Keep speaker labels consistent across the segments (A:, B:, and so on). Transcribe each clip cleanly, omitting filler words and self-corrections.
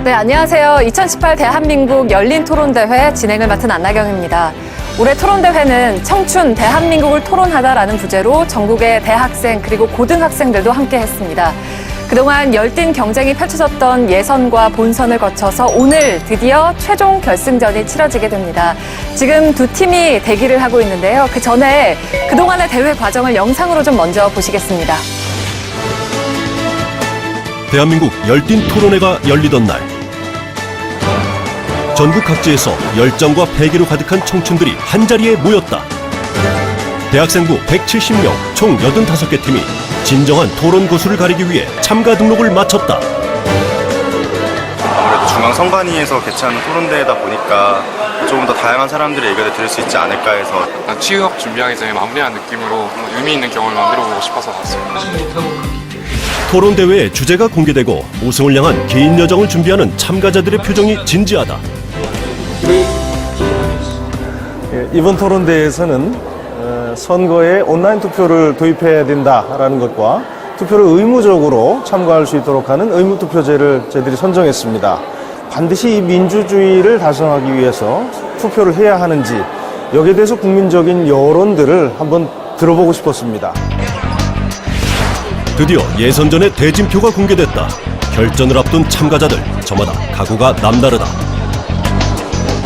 A: 네, 안녕하세요. 2018 대한민국 열린 토론대회 진행을 맡은 안나경입니다. 올해 토론대회는 청춘 대한민국을 토론하다라는 부제로 전국의 대학생 그리고 고등학생들도 함께 했습니다. 그동안 열띤 경쟁이 펼쳐졌던 예선과 본선을 거쳐서 오늘 드디어 최종 결승전이 치러지게 됩니다. 지금 두 팀이 대기를 하고 있는데요. 그 전에 그동안의 대회 과정을 영상으로 좀 먼저 보시겠습니다.
B: 대한민국 열띤 토론회가 열리던 날, 전국 각지에서 열정과 패기로 가득한 청춘들이 한자리에 모였다. 대학생부 170명, 총 85개 팀이 진정한 토론 고수를 가리기 위해 참가 등록을 마쳤다.
C: 아무래도 중앙선관위에서 개최하는 토론대회다 보니까 조금 더 다양한 사람들의 의견을 들을 수 있지 않을까 해서
D: 취업 준비하기 전에 마무리한 느낌으로 의미 있는 경험을 만들어보고 싶어서 왔습니다.
B: 토론대회의 주제가 공개되고 우승을 향한 긴 여정을 준비하는 참가자들의 표정이 진지하다.
E: 이번 토론대회에서는 선거에 온라인 투표를 도입해야 된다라는 것과 투표를 의무적으로 참가할 수 있도록 하는 의무투표제를 저희들이 선정했습니다. 반드시 이 민주주의를 달성하기 위해서 투표를 해야 하는지 여기에 대해서 국민적인 여론들을 한번 들어보고 싶었습니다.
B: 드디어 예선전의 대진표가 공개됐다. 결전을 앞둔 참가자들, 저마다 각오가 남다르다.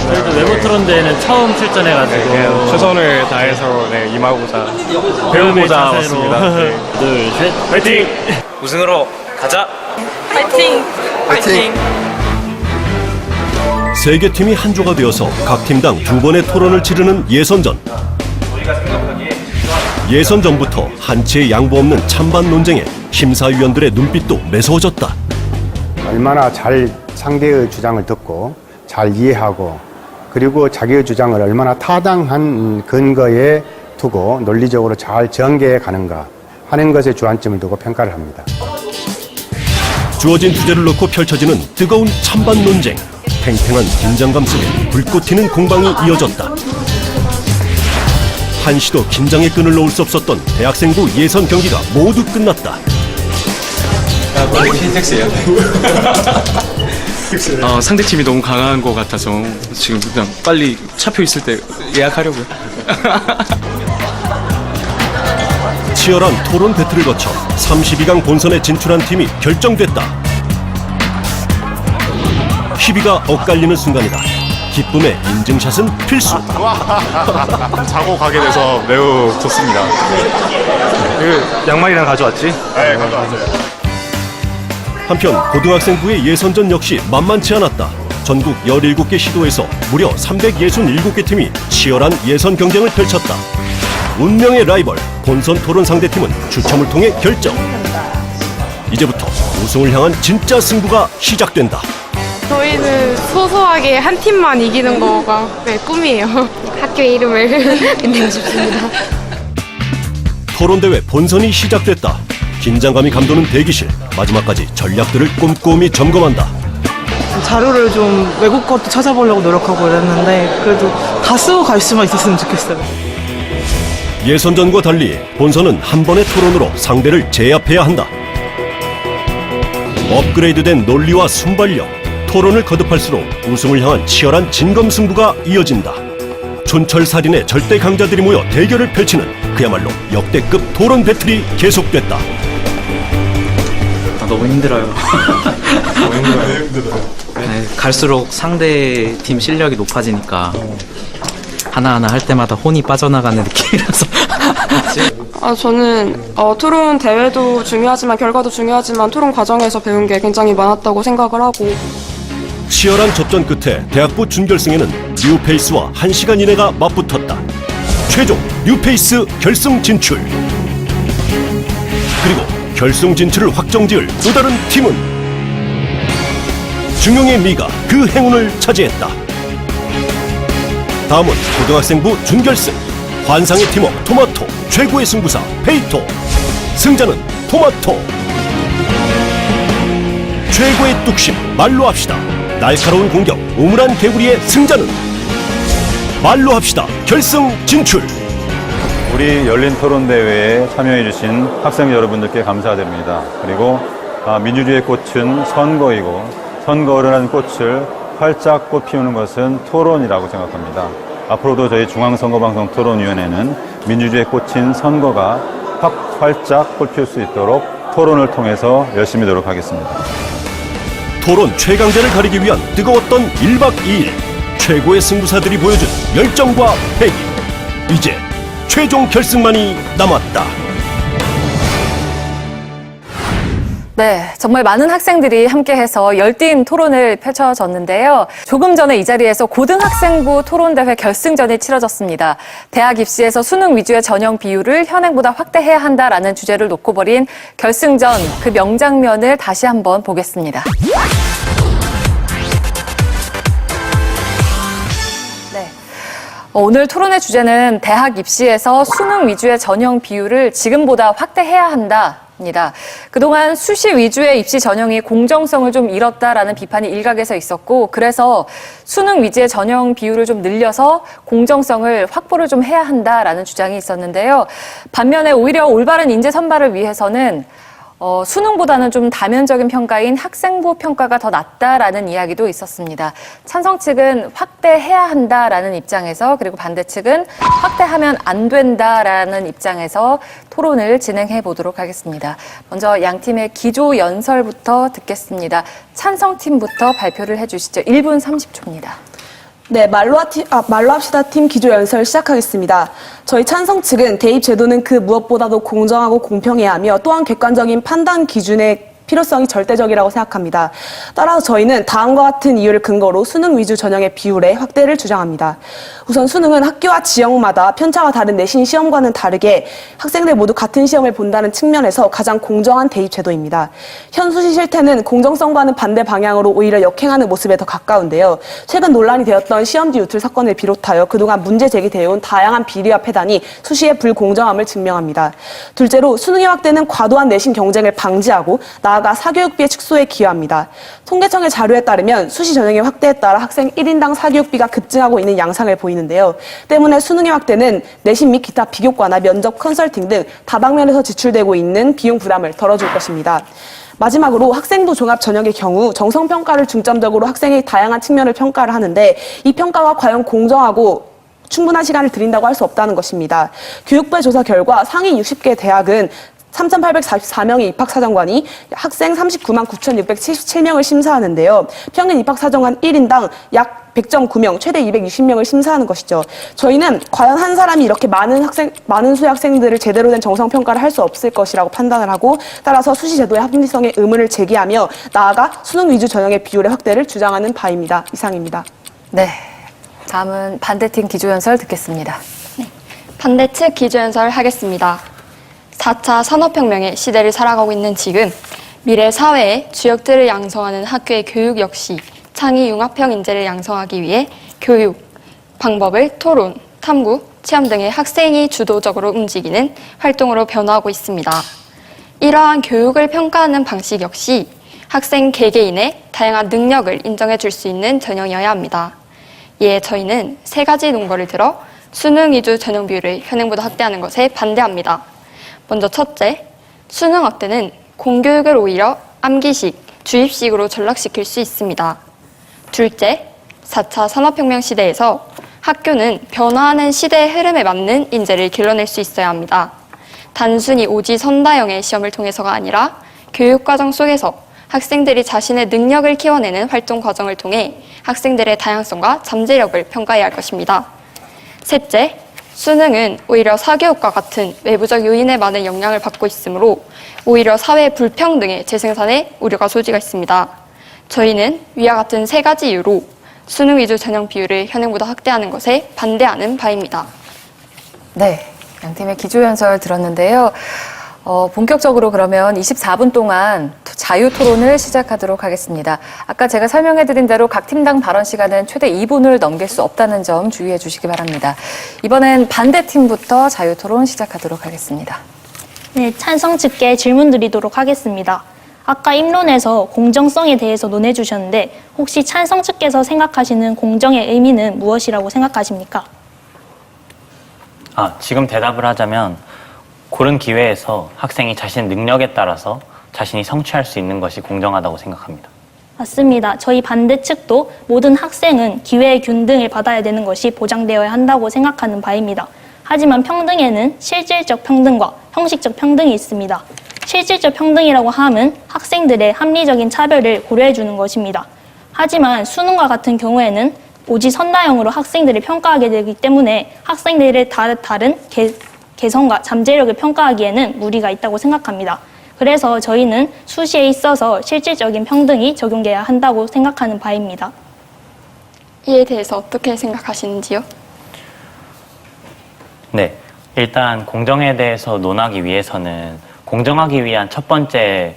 F: 저희도 외부 토론대회는 처음 출전해가지고
D: 최선을 다해서 임하고자 배우고자 왔습니다.
F: 둘, 셋, 화이팅!
D: 우승으로 가자!
G: 파이팅! 파이팅!
B: 세 개 팀이 한조가 되어서 각 팀당 2번의 토론을 치르는 예선전. 예선전부터 한치의 양보 없는 찬반 논쟁에 심사위원들의 눈빛도 매서워졌다.
H: 얼마나 잘 상대의 주장을 듣고 잘 이해하고 그리고 자기의 주장을 얼마나 타당한 근거에 두고 논리적으로 잘 전개해 가는가 하는 것에 주안점을 두고 평가를 합니다.
B: 주어진 주제를 놓고 펼쳐지는 뜨거운 찬반 논쟁. 팽팽한 긴장감 속에 불꽃 튀는 공방이 이어졌다. 한시도 긴장의 끈을 놓을 수 없었던 대학생부 예선 경기가 모두 끝났다.
D: 흰색이에요. 상대팀이 너무 강한 것 같아서 지금 그냥 빨리 차표 있을 때 예약하려고요.
B: 치열한 토론 배틀을 거쳐 32강 본선에 진출한 팀이 결정됐다. 희비가 엇갈리는 순간이다. 기쁨의 인증샷은 필수.
C: 사고 가게 돼서 매우 좋습니다.
D: 양말이랑 가져왔지?
C: 네, 가져왔어요.
B: 한편 고등학생부의 예선전 역시 만만치 않았다. 전국 17개 시도에서 무려 367개 팀이 치열한 예선 경쟁을 펼쳤다. 운명의 라이벌 본선 토론 상대팀은 추첨을 통해 결정. 이제부터 우승을 향한 진짜 승부가 시작된다.
G: 저희는 소소하게 한 팀만 이기는 거가 꿈이에요. 학교의 이름을 빛내고 싶습니다.
B: 토론대회 본선이 시작됐다. 긴장감이 감도는 대기실. 마지막까지 전략들을 꼼꼼히 점검한다.
I: 자료를 좀 외국 것도 찾아보려고 노력하고 이랬는데 그래도 다 쓰고 갈 수만 있었으면 좋겠어요.
B: 예선전과 달리 본선은 한 번의 토론으로 상대를 제압해야 한다. 업그레이드된 논리와 순발력, 토론을 거듭할수록 우승을 향한 치열한 진검승부가 이어진다. 촌철살인의 절대 강자들이 모여 대결을 펼치는 그야말로 역대급 토론 배틀이 계속됐다.
J: 너무 힘들어요. 너무 힘들어요. 네, 갈수록 상대 팀 실력이 높아지니까 하나하나 할 때마다 혼이 빠져나가는 느낌이라서.
G: 저는 토론 대회도 중요하지만 결과도 중요하지만 토론 과정에서 배운 게 굉장히 많았다고 생각을 하고
B: 치열한 접전 끝에 대학부 준결승에는 뉴페이스와 1시간 이내가 맞붙었다. 최종 뉴페이스 결승 진출. 그리고 결승 진출을 확정지을 또 다른 팀은 중용의 미가 그 행운을 차지했다. 다음은 고등학생부 준결승. 환상의 팀워 토마토, 최고의 승부사 페이토. 승자는 토마토. 최고의 뚝심 말로 합시다. 날카로운 공격 우물한 개구리의 승자는 말로 합시다. 결승 진출.
K: 우리 열린 토론대회에 참여해주신 학생 여러분들께 감사드립니다. 그리고 민주주의의 꽃은 선거이고 선거라는 꽃을 활짝 꽃피우는 것은 토론이라고 생각합니다. 앞으로도 저희 중앙선거방송 토론위원회는 민주주의의 꽃인 선거가 활짝 꽃피울 수 있도록 토론을 통해서 열심히 노력하겠습니다.
B: 토론 최강자를 가리기 위한 뜨거웠던 1박 2일. 최고의 승부사들이 보여준 열정과 패기. 이제 최종 결승만이 남았다.
A: 네, 정말 많은 학생들이 함께해서 열띤 토론을 펼쳐졌는데요. 조금 전에 이 자리에서 고등학생부 토론대회 결승전이 치러졌습니다. 대학 입시에서 수능 위주의 전형 비율을 현행보다 확대해야 한다라는 주제를 놓고 벌인 결승전, 그 명장면을 다시 한번 보겠습니다. 네. 오늘 토론의 주제는 대학 입시에서 수능 위주의 전형 비율을 지금보다 확대해야 한다. 그동안 수시 위주의 입시 전형이 공정성을 좀 잃었다라는 비판이 일각에서 있었고, 그래서 수능 위주의 전형 비율을 좀 늘려서 공정성을 확보를 좀 해야 한다라는 주장이 있었는데요. 반면에 오히려 올바른 인재 선발을 위해서는 수능보다는 좀 다면적인 평가인 학생부 평가가 더 낫다라는 이야기도 있었습니다. 찬성 측은 확대해야 한다라는 입장에서, 그리고 반대 측은 확대하면 안 된다라는 입장에서 토론을 진행해 보도록 하겠습니다. 먼저 양 팀의 기조 연설부터 듣겠습니다. 찬성팀부터 발표를 해주시죠. 1분 30초입니다.
L: 네, 말로 합시다 팀 기조 연설 시작하겠습니다. 저희 찬성 측은 대입 제도는 그 무엇보다도 공정하고 공평해야 하며 또한 객관적인 판단 기준의 필요성이 절대적이라고 생각합니다. 따라서 저희는 다음과 같은 이유를 근거로 수능 위주 전형의 비율의 확대를 주장합니다. 우선 수능은 학교와 지역마다 편차가 다른 내신 시험과는 다르게 학생들 모두 같은 시험을 본다는 측면에서 가장 공정한 대입 제도입니다. 현 수시 실태는 공정성과는 반대 방향으로 오히려 역행하는 모습에 더 가까운데요. 최근 논란이 되었던 시험지 유출 사건을 비롯하여 그동안 문제 제기되어 온 다양한 비리와 패단이 수시의 불공정함을 증명합니다. 둘째로 수능의 확대는 과도한 내신 경쟁을 방지하고 나아가 사교육비의 축소에 기여합니다. 통계청의 자료에 따르면 수시 전형의 확대에 따라 학생 1인당 사교육비가 급증하고 있는 양상을 보이는데요. 때문에 수능의 확대는 내신 및 기타 비교과나 면접, 컨설팅 등 다방면에서 지출되고 있는 비용 부담을 덜어줄 것입니다. 마지막으로 학생부 종합 전형의 경우 정성평가를 중점적으로 학생의 다양한 측면을 평가를 하는데 이 평가가 과연 공정하고 충분한 시간을 드린다고 할 수 없다는 것입니다. 교육부의 조사 결과 상위 60개 대학은 3,844명의 입학사정관이 학생 39만 9,677명을 심사하는데요. 평균 입학사정관 1인당 약 100.9명, 최대 260명을 심사하는 것이죠. 저희는 과연 한 사람이 이렇게 많은 수의 학생들을 제대로 된 정성평가를 할 수 없을 것이라고 판단을 하고, 따라서 수시 제도의 합리성에 의문을 제기하며 나아가 수능 위주 전형의 비율의 확대를 주장하는 바입니다. 이상입니다.
A: 네, 다음은 반대팀 기조연설 듣겠습니다.
M: 네, 반대 측 기조연설 하겠습니다. 4차 산업혁명의 시대를 살아가고 있는 지금 미래 사회의 주역들을 양성하는 학교의 교육 역시 창의 융합형 인재를 양성하기 위해 교육, 방법을 토론, 탐구, 체험 등의 학생이 주도적으로 움직이는 활동으로 변화하고 있습니다. 이러한 교육을 평가하는 방식 역시 학생 개개인의 다양한 능력을 인정해 줄 수 있는 전형이어야 합니다. 이에 저희는 3가지 논거를 들어 수능 위주 전형 비율을 현행보다 확대하는 것에 반대합니다. 먼저 첫째, 수능 확대는 공교육을 오히려 암기식, 주입식으로 전락시킬 수 있습니다. 둘째, 4차 산업혁명 시대에서 학교는 변화하는 시대의 흐름에 맞는 인재를 길러낼 수 있어야 합니다. 단순히 오지선다형의 시험을 통해서가 아니라 교육과정 속에서 학생들이 자신의 능력을 키워내는 활동 과정을 통해 학생들의 다양성과 잠재력을 평가해야 할 것입니다. 셋째, 수능은 오히려 사교육과 같은 외부적 요인에 많은 영향을 받고 있으므로 오히려 사회 불평등의 재생산에 우려가 소지가 있습니다. 저희는 위와 같은 3가지 이유로 수능 위주 전형 비율을 현행보다 확대하는 것에 반대하는 바입니다.
A: 네, 양팀의 기조연설 들었는데요. 본격적으로 그러면 24분 동안 자유토론을 시작하도록 하겠습니다. 아까 제가 설명해드린 대로 각 팀당 발언 시간은 최대 2분을 넘길 수 없다는 점 주의해 주시기 바랍니다. 이번엔 반대팀부터 자유토론 시작하도록 하겠습니다.
N: 네, 찬성 측께 질문 드리도록 하겠습니다. 아까 입론에서 공정성에 대해서 논해 주셨는데 혹시 찬성 측께서 생각하시는 공정의 의미는 무엇이라고 생각하십니까?
O: 지금 대답을 하자면 고른 기회에서 학생이 자신의 능력에 따라서 자신이 성취할 수 있는 것이 공정하다고 생각합니다.
N: 맞습니다. 저희 반대 측도 모든 학생은 기회의 균등을 받아야 되는 것이 보장되어야 한다고 생각하는 바입니다. 하지만 평등에는 실질적 평등과 형식적 평등이 있습니다. 실질적 평등이라고 함은 학생들의 합리적인 차별을 고려해 주는 것입니다. 하지만 수능과 같은 경우에는 오직 선다형으로 학생들을 평가하게 되기 때문에 학생들의 다른 개성과 잠재력을 평가하기에는 무리가 있다고 생각합니다. 그래서 저희는 수시에 있어서 실질적인 평등이 적용돼야 한다고 생각하는 바입니다.
M: 이에 대해서 어떻게 생각하시는지요?
O: 네, 일단 공정에 대해서 논하기 위해서는 공정하기 위한 첫 번째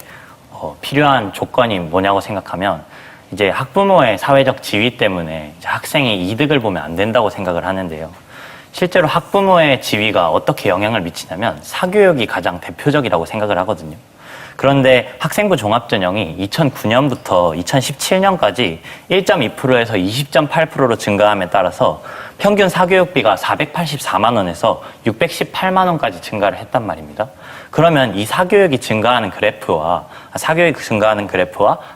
O: 필요한 조건이 뭐냐고 생각하면 이제 학부모의 사회적 지위 때문에 이제 학생이 이득을 보면 안 된다고 생각을 하는데요. 실제로 학부모의 지위가 어떻게 영향을 미치냐면 사교육이 가장 대표적이라고 생각을 하거든요. 그런데 학생부 종합전형이 2009년부터 2017년까지 1.2%에서 20.8%로 증가함에 따라서 평균 사교육비가 484만 원에서 618만 원까지 증가를 했단 말입니다. 그러면 이 사교육이 증가하는 그래프와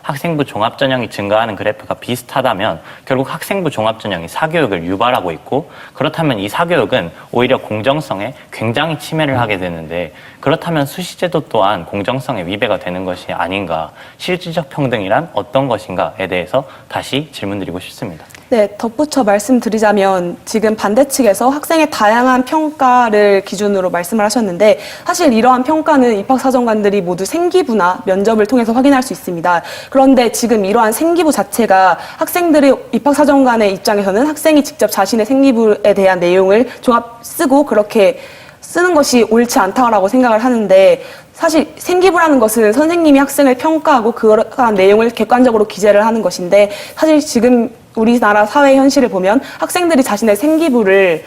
O: 학생부 종합전형이 증가하는 그래프가 비슷하다면 결국 학생부 종합전형이 사교육을 유발하고 있고, 그렇다면 이 사교육은 오히려 공정성에 굉장히 침해를 하게 되는데, 그렇다면 수시제도 또한 공정성에 위배가 되는 것이 아닌가, 실질적 평등이란 어떤 것인가에 대해서 다시 질문드리고 싶습니다.
L: 네, 덧붙여 말씀드리자면 지금 반대 측에서 학생의 다양한 평가를 기준으로 말씀을 하셨는데, 사실 이러한 평가는 입학사정관들이 모두 생기부나 면접을 통해서 확인할 수 있습니다. 그런데 지금 이러한 생기부 자체가 학생들의 입학사정관의 입장에서는 학생이 직접 자신의 생기부에 대한 내용을 종합 쓰고 그렇게 쓰는 것이 옳지 않다고 생각을 하는데, 사실 생기부라는 것은 선생님이 학생을 평가하고 그러한 내용을 객관적으로 기재를 하는 것인데, 사실 지금 우리나라 사회 현실을 보면 학생들이 자신의 생기부를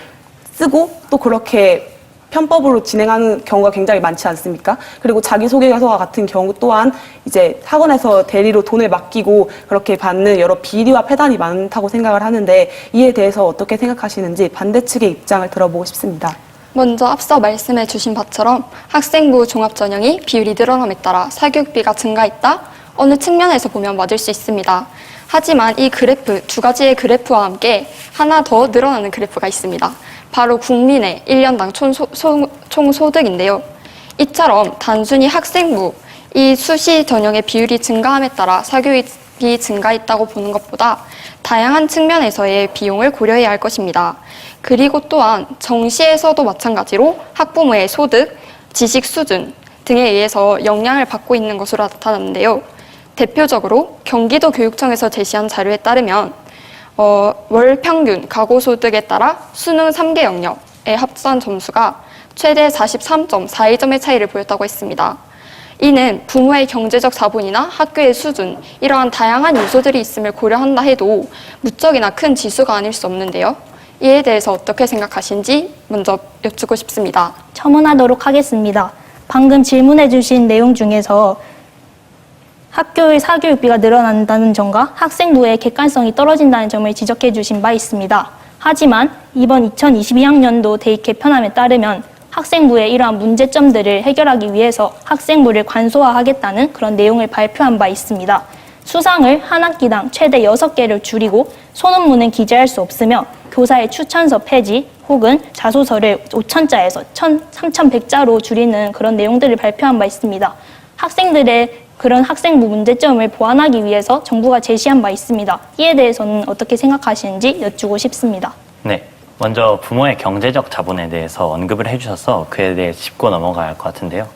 L: 쓰고 또 그렇게 편법으로 진행하는 경우가 굉장히 많지 않습니까? 그리고 자기소개서와 같은 경우 또한 이제 학원에서 대리로 돈을 맡기고 그렇게 받는 여러 비리와 폐단이 많다고 생각을 하는데, 이에 대해서 어떻게 생각하시는지 반대 측의 입장을 들어보고 싶습니다.
M: 먼저 앞서 말씀해 주신 바처럼 학생부 종합전형이 비율이 늘어남에 따라 사교육비가 증가했다? 어느 측면에서 보면 맞을 수 있습니다. 하지만 이 그래프, 두 가지의 그래프와 함께 하나 더 늘어나는 그래프가 있습니다. 바로 국민의 1년당 총소득인데요. 이처럼 단순히 학생부, 이 수시 전형의 비율이 증가함에 따라 사교육이 증가했다고 보는 것보다 다양한 측면에서의 비용을 고려해야 할 것입니다. 그리고 또한 정시에서도 마찬가지로 학부모의 소득, 지식 수준 등에 의해서 영향을 받고 있는 것으로 나타났는데요. 대표적으로 경기도 교육청에서 제시한 자료에 따르면 월 평균 가구소득에 따라 수능 3개 영역의 합산 점수가 최대 43.42점의 차이를 보였다고 했습니다. 이는 부모의 경제적 자본이나 학교의 수준, 이러한 다양한 요소들이 있음을 고려한다 해도 무척이나 큰 지수가 아닐 수 없는데요. 이에 대해서 어떻게 생각하신지 먼저 여쭙고 싶습니다.
N: 첨언하도록 하겠습니다. 방금 질문해 주신 내용 중에서 학교의 사교육비가 늘어난다는 점과 학생부의 객관성이 떨어진다는 점을 지적해 주신 바 있습니다. 하지만 이번 2022학년도 대입 개편안에 따르면 학생부의 이러한 문제점들을 해결하기 위해서 학생부를 관소화하겠다는 그런 내용을 발표한 바 있습니다. 수상을 한 학기당 최대 6개를 줄이고 소논문은 기재할 수 없으며 교사의 추천서 폐지 혹은 자소서를 5,000자에서 3,100자로 줄이는 그런 내용들을 발표한 바 있습니다. 학생들의 그런 학생부 문제점을 보완하기 위해서 정부가 제시한 바 있습니다. 이에 대해서는 어떻게 생각하시는지 여쭈고 싶습니다.
O: 네, 먼저 부모의 경제적 자본에 대해서 언급을 해주셔서 그에 대해 짚고 넘어가야 할 것 같은데요.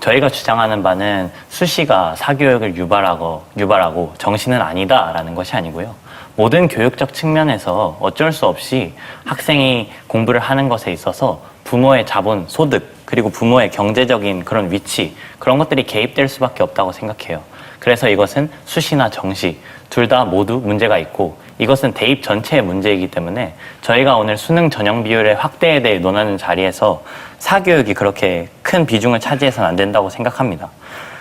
O: 저희가 주장하는 바는 수시가 사교육을 유발하고 정시는 아니다라는 것이 아니고요. 모든 교육적 측면에서 어쩔 수 없이 학생이 공부를 하는 것에 있어서 부모의 자본, 소득, 그리고 부모의 경제적인 그런 위치, 그런 것들이 개입될 수밖에 없다고 생각해요. 그래서 이것은 수시나 정시 둘 다 모두 문제가 있고, 이것은 대입 전체의 문제이기 때문에 저희가 오늘 수능 전형 비율의 확대에 대해 논하는 자리에서 사교육이 그렇게 큰 비중을 차지해서는 안 된다고 생각합니다.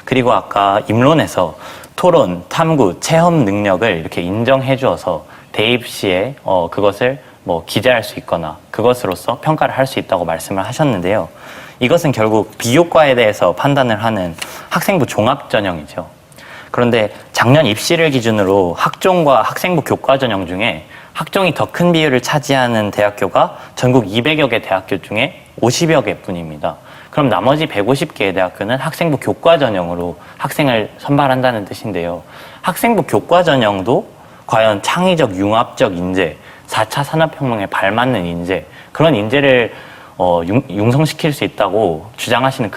O: 그리고 아까 입론에서 토론, 탐구, 체험 능력을 이렇게 인정해 주어서 대입 시에 그것을 기재할 수 있거나 그것으로서 평가를 할 수 있다고 말씀을 하셨는데요. 이것은 결국 비교과에 대해서 판단을 하는 학생부 종합전형이죠. 그런데 작년 입시를 기준으로 학종과 학생부 교과 전형 중에 학종이 더 큰 비율을 차지하는 대학교가 전국 200여 개 대학교 중에 50여 개뿐입니다. 그럼 나머지 150개의 대학교는 학생부 교과 전형으로 학생을 선발한다는 뜻인데요. 학생부 교과 전형도 과연 창의적, 융합적 인재, 4차 산업혁명에 발맞는 인재, 그런 인재를 융성시킬 수 있다고 주장하시는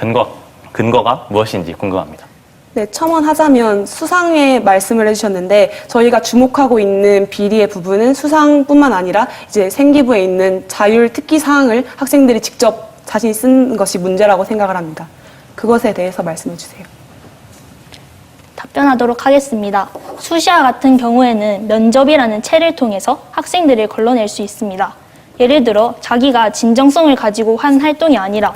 O: 근거가 무엇인지 궁금합니다.
L: 네, 첨언하자면 수상의 말씀을 해주셨는데 저희가 주목하고 있는 비리의 부분은 수상뿐만 아니라 이제 생기부에 있는 자율 특기 사항을 학생들이 직접 자신이 쓴 것이 문제라고 생각을 합니다. 그것에 대해서 말씀해 주세요.
N: 답변하도록 하겠습니다. 수시와 같은 경우에는 면접이라는 체를 통해서 학생들을 걸러낼 수 있습니다. 예를 들어 자기가 진정성을 가지고 한 활동이 아니라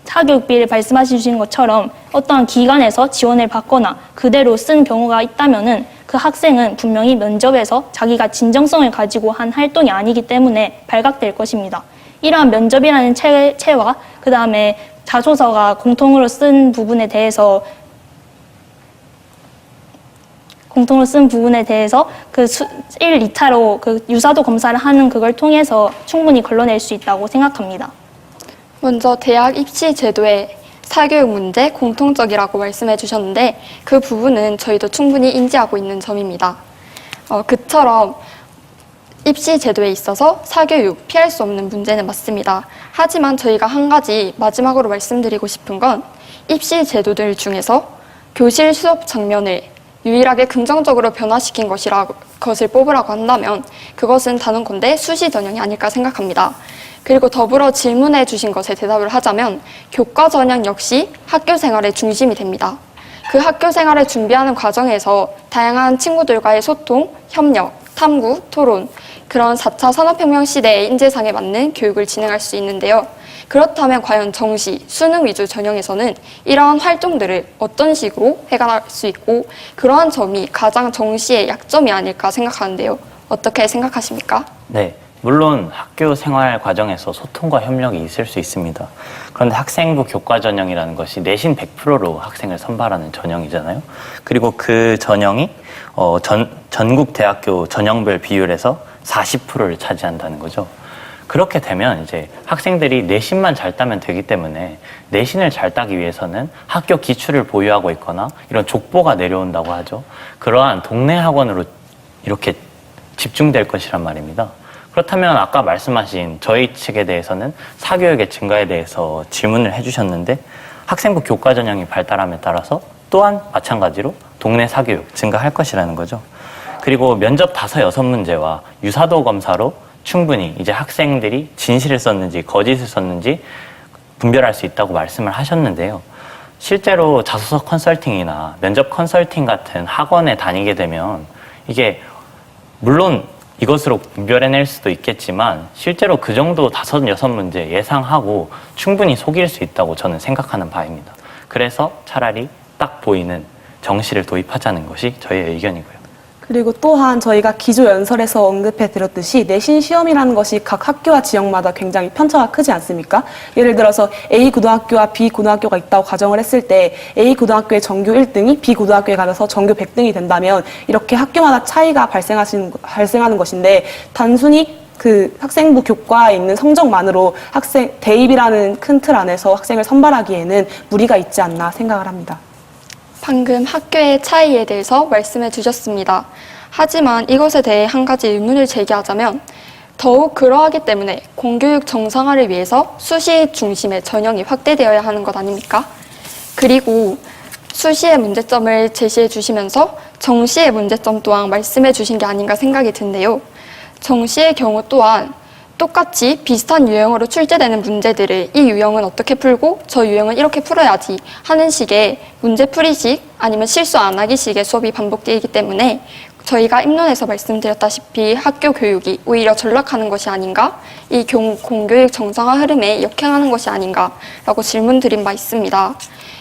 N: 사교육비를 말씀하신 것처럼 어떠한 기관에서 지원을 받거나 그대로 쓴 경우가 있다면은 그 학생은 분명히 면접에서 자기가 진정성을 가지고 한 활동이 아니기 때문에 발각될 것입니다. 이러한 면접이라는 체와 그 다음에 자소서가 공통으로 쓴 부분에 대해서 그 1, 2차로 그 유사도 검사를 하는 그걸 통해서 충분히 걸러낼 수 있다고 생각합니다.
M: 먼저 대학 입시 제도의 사교육 문제 공통적이라고 말씀해 주셨는데 그 부분은 저희도 충분히 인지하고 있는 점입니다. 그처럼 입시 제도에 있어서 사교육 피할 수 없는 문제는 맞습니다. 하지만 저희가 한 가지 마지막으로 말씀드리고 싶은 건 입시 제도들 중에서 교실 수업 장면을 유일하게 긍정적으로 변화시킨 것을 뽑으라고 한다면 그것은 단언컨대 수시 전형이 아닐까 생각합니다. 그리고 더불어 질문해 주신 것에 대답을 하자면 교과 전형 역시 학교 생활의 중심이 됩니다. 그 학교 생활을 준비하는 과정에서 다양한 친구들과의 소통, 협력, 탐구, 토론, 그런 4차 산업혁명 시대의 인재상에 맞는 교육을 진행할 수 있는데요. 그렇다면 과연 정시, 수능 위주 전형에서는 이러한 활동들을 어떤 식으로 해갈 수 있고 그러한 점이 가장 정시의 약점이 아닐까 생각하는데요. 어떻게 생각하십니까?
O: 네. 물론 학교 생활 과정에서 소통과 협력이 있을 수 있습니다. 그런데 학생부 교과 전형이라는 것이 내신 100%로 학생을 선발하는 전형이잖아요. 그리고 그 전형이 전국 대학교 전형별 비율에서 40%를 차지한다는 거죠. 그렇게 되면 이제 학생들이 내신만 잘 따면 되기 때문에 내신을 잘 따기 위해서는 학교 기출을 보유하고 있거나 이런 족보가 내려온다고 하죠. 그러한 동네 학원으로 이렇게 집중될 것이란 말입니다. 그렇다면 아까 말씀하신 저희 측에 대해서는 사교육의 증가에 대해서 질문을 해주셨는데 학생부 교과 전형이 발달함에 따라서 또한 마찬가지로 동네 사교육 증가할 것이라는 거죠. 그리고 면접 5, 6문제와 유사도 검사로 충분히 이제 학생들이 진실을 썼는지 거짓을 썼는지 분별할 수 있다고 말씀을 하셨는데요. 실제로 자소서 컨설팅이나 면접 컨설팅 같은 학원에 다니게 되면 이게 물론 이것으로 분별해낼 수도 있겠지만 실제로 그 정도 5, 6문제 예상하고 충분히 속일 수 있다고 저는 생각하는 바입니다. 그래서 차라리 딱 보이는 정시를 도입하자는 것이 저희의 의견이고요.
L: 그리고 또한 저희가 기조연설에서 언급해 드렸듯이 내신 시험이라는 것이 각 학교와 지역마다 굉장히 편차가 크지 않습니까? 예를 들어서 A 고등학교와 B 고등학교가 있다고 가정을 했을 때 A 고등학교의 전교 1등이 B 고등학교에 가서 전교 100등이 된다면 이렇게 학교마다 차이가 발생하는 것인데 단순히 그 학생부 교과에 있는 성적만으로 대입이라는 큰 틀 안에서 학생을 선발하기에는 무리가 있지 않나 생각을 합니다.
M: 방금 학교의 차이에 대해서 말씀해 주셨습니다. 하지만 이것에 대해 한 가지 의문을 제기하자면 더욱 그러하기 때문에 공교육 정상화를 위해서 수시 중심의 전형이 확대되어야 하는 것 아닙니까? 그리고 수시의 문제점을 제시해 주시면서 정시의 문제점 또한 말씀해 주신 게 아닌가 생각이 드는데요. 정시의 경우 또한 똑같이 비슷한 유형으로 출제되는 문제들을 이 유형은 어떻게 풀고 저 유형은 이렇게 풀어야지 하는 식의 문제풀이식 아니면 실수 안 하기식의 수업이 반복되기 때문에 저희가 입론에서 말씀드렸다시피 학교 교육이 오히려 전락하는 것이 아닌가, 이 공교육 정상화 흐름에 역행하는 것이 아닌가라고 질문드린 바 있습니다.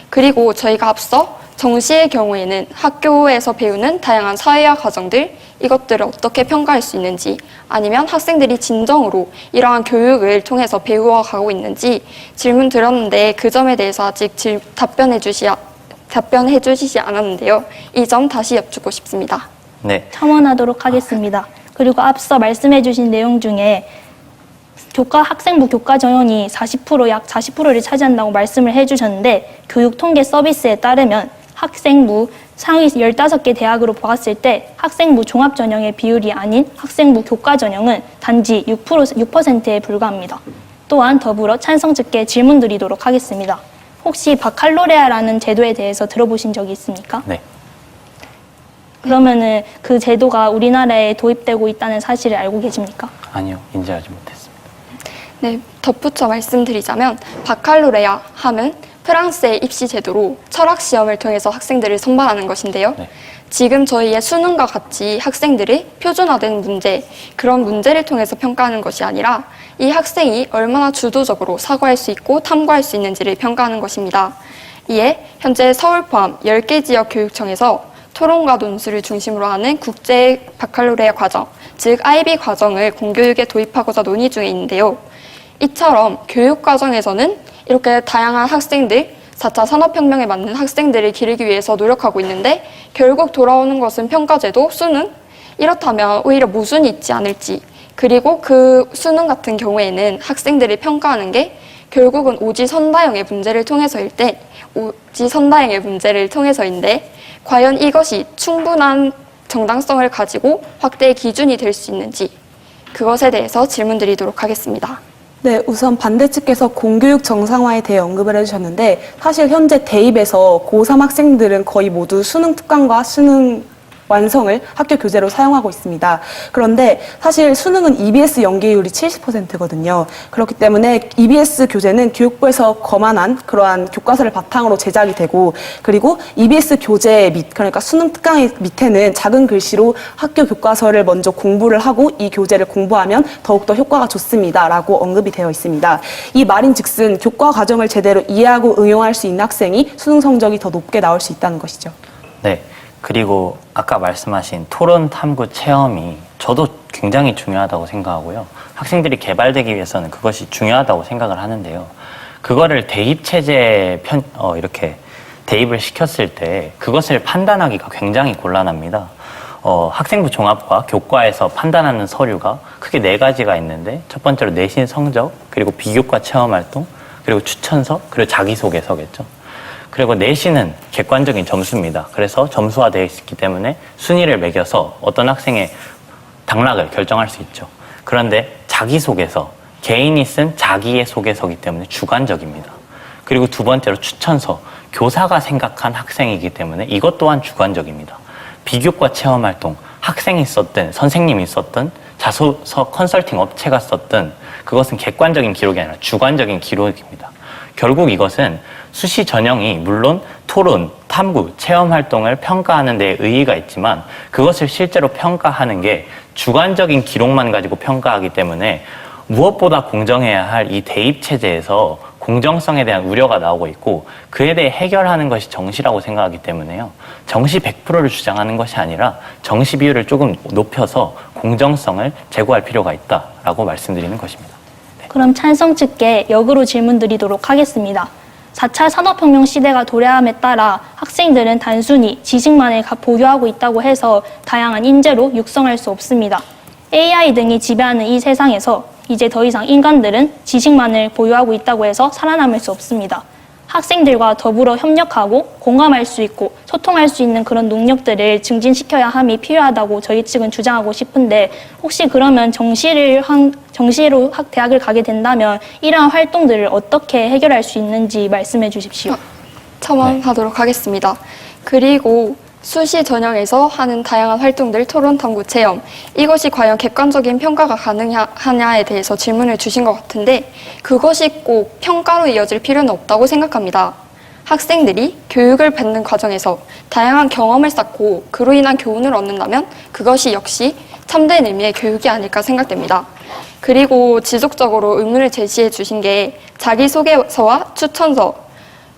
M: 그리고 저희가 앞서 정시의 경우에는 학교에서 배우는 다양한 사회화 과정들, 이것들을 어떻게 평가할 수 있는지, 아니면 학생들이 진정으로 이러한 교육을 통해서 배워가고 있는지 질문 드렸는데 그 점에 대해서 아직 답변해 답변해 주시지 않았는데요. 이 점 다시 여쭙고 싶습니다.
O: 네.
N: 첨언하도록 하겠습니다. 그리고 앞서 말씀해 주신 내용 중에 학생부 교과 전형이 약 40%를 차지한다고 말씀을 해주셨는데 교육 통계 서비스에 따르면 학생부 상위 15개 대학으로 보았을 때 학생부 종합 전형의 비율이 아닌 학생부 교과 전형은 단지 6%에 불과합니다. 또한 더불어 찬성 측께 질문 드리도록 하겠습니다. 혹시 바칼로레아라는 제도에 대해서 들어보신 적이 있습니까?
O: 네.
N: 그러면은 그 제도가 우리나라에 도입되고 있다는 사실을 알고 계십니까?
O: 아니요, 인지하지 못했습니다.
M: 네, 덧붙여 말씀드리자면 바칼로레아 함은 프랑스의 입시 제도로 철학 시험을 통해서 학생들을 선발하는 것인데요.
O: 네.
M: 지금 저희의 수능과 같이 학생들이 표준화된 문제, 그런 문제를 통해서 평가하는 것이 아니라 이 학생이 얼마나 주도적으로 사고할 수 있고 탐구할 수 있는지를 평가하는 것입니다. 이에 현재 서울 포함 10개 지역 교육청에서 토론과 논술을 중심으로 하는 국제 바칼로레아 과정, 즉 IB 과정을 공교육에 도입하고자 논의 중에 있는데요. 이처럼 교육 과정에서는 이렇게 다양한 학생들, 4차 산업혁명에 맞는 학생들을 기르기 위해서 노력하고 있는데 결국 돌아오는 것은 평가제도, 수능? 이렇다면 오히려 모순이 있지 않을지, 그리고 그 수능 같은 경우에는 학생들을 평가하는 게 결국은 오지선다형의 문제를 통해서인데 과연 이것이 충분한 정당성을 가지고 확대의 기준이 될 수 있는지 그것에 대해서 질문드리도록 하겠습니다.
L: 네, 우선 반대 측께서 공교육 정상화에 대해 언급을 해주셨는데 사실 현재 대입에서 고3 학생들은 거의 모두 수능 특강과 수능 완성을 학교 교재로 사용하고 있습니다. 그런데 사실 수능은 EBS 연계율이 70%거든요. 그렇기 때문에 EBS 교재는 교육부에서 거만한 그러한 교과서를 바탕으로 제작이 되고, 그리고 EBS 교재 그러니까 수능 특강의 밑에는 작은 글씨로 학교 교과서를 먼저 공부를 하고 이 교재를 공부하면 더욱더 효과가 좋습니다라고 언급이 되어 있습니다. 이 말인즉슨 교과 과정을 제대로 이해하고 응용할 수 있는 학생이 수능 성적이 더 높게 나올 수 있다는 것이죠.
O: 네. 그리고 아까 말씀하신 토론 탐구 체험이 저도 굉장히 중요하다고 생각하고요. 학생들이 개발되기 위해서는 그것이 중요하다고 생각을 하는데요. 그거를 대입 체제에 이렇게 대입을 시켰을 때 그것을 판단하기가 굉장히 곤란합니다. 학생부 종합과 교과에서 판단하는 서류가 크게 4가지가 있는데 첫 번째로 내신 성적, 그리고 비교과 체험 활동, 그리고 추천서, 그리고 자기소개서겠죠. 그리고 내신은 객관적인 점수입니다. 그래서 점수화되어 있기 때문에 순위를 매겨서 어떤 학생의 당락을 결정할 수 있죠. 그런데 자기소개서, 개인이 쓴 자기의 소개서이기 때문에 주관적입니다. 그리고 두 번째로 추천서, 교사가 생각한 학생이기 때문에 이것 또한 주관적입니다. 비교과 체험활동, 학생이 썼든 선생님이 썼든 자소서 컨설팅 업체가 썼든 그것은 객관적인 기록이 아니라 주관적인 기록입니다. 결국 이것은 수시 전형이 물론 토론, 탐구, 체험 활동을 평가하는 데 의의가 있지만 그것을 실제로 평가하는 게 주관적인 기록만 가지고 평가하기 때문에 무엇보다 공정해야 할 이 대입 체제에서 공정성에 대한 우려가 나오고 있고 그에 대해 해결하는 것이 정시라고 생각하기 때문에요. 정시 100%를 주장하는 것이 아니라 정시 비율을 조금 높여서 공정성을 제고할 필요가 있다라고 말씀드리는 것입니다. 네.
N: 그럼 찬성 측께 역으로 질문드리도록 하겠습니다. 4차 산업혁명 시대가 도래함에 따라 학생들은 단순히 지식만을 보유하고 있다고 해서 다양한 인재로 육성할 수 없습니다. AI 등이 지배하는 이 세상에서 이제 더 이상 인간들은 지식만을 보유하고 있다고 해서 살아남을 수 없습니다. 학생들과 더불어 협력하고 공감할 수 있고 소통할 수 있는 그런 능력들을 증진시켜야 함이 필요하다고 저희 측은 주장하고 싶은데 혹시 그러면 정시로 대학을 가게 된다면 이러한 활동들을 어떻게 해결할 수 있는지 말씀해 주십시오.
M: 첨언하도록 하겠습니다. 그리고 수시 전형에서 하는 다양한 활동들, 토론, 탐구, 체험 이것이 과연 객관적인 평가가 가능하냐에 대해서 질문을 주신 것 같은데 그것이 꼭 평가로 이어질 필요는 없다고 생각합니다. 학생들이 교육을 받는 과정에서 다양한 경험을 쌓고 그로 인한 교훈을 얻는다면 그것이 역시 참된 의미의 교육이 아닐까 생각됩니다. 그리고 지속적으로 의문을 제시해 주신 게 자기소개서와 추천서,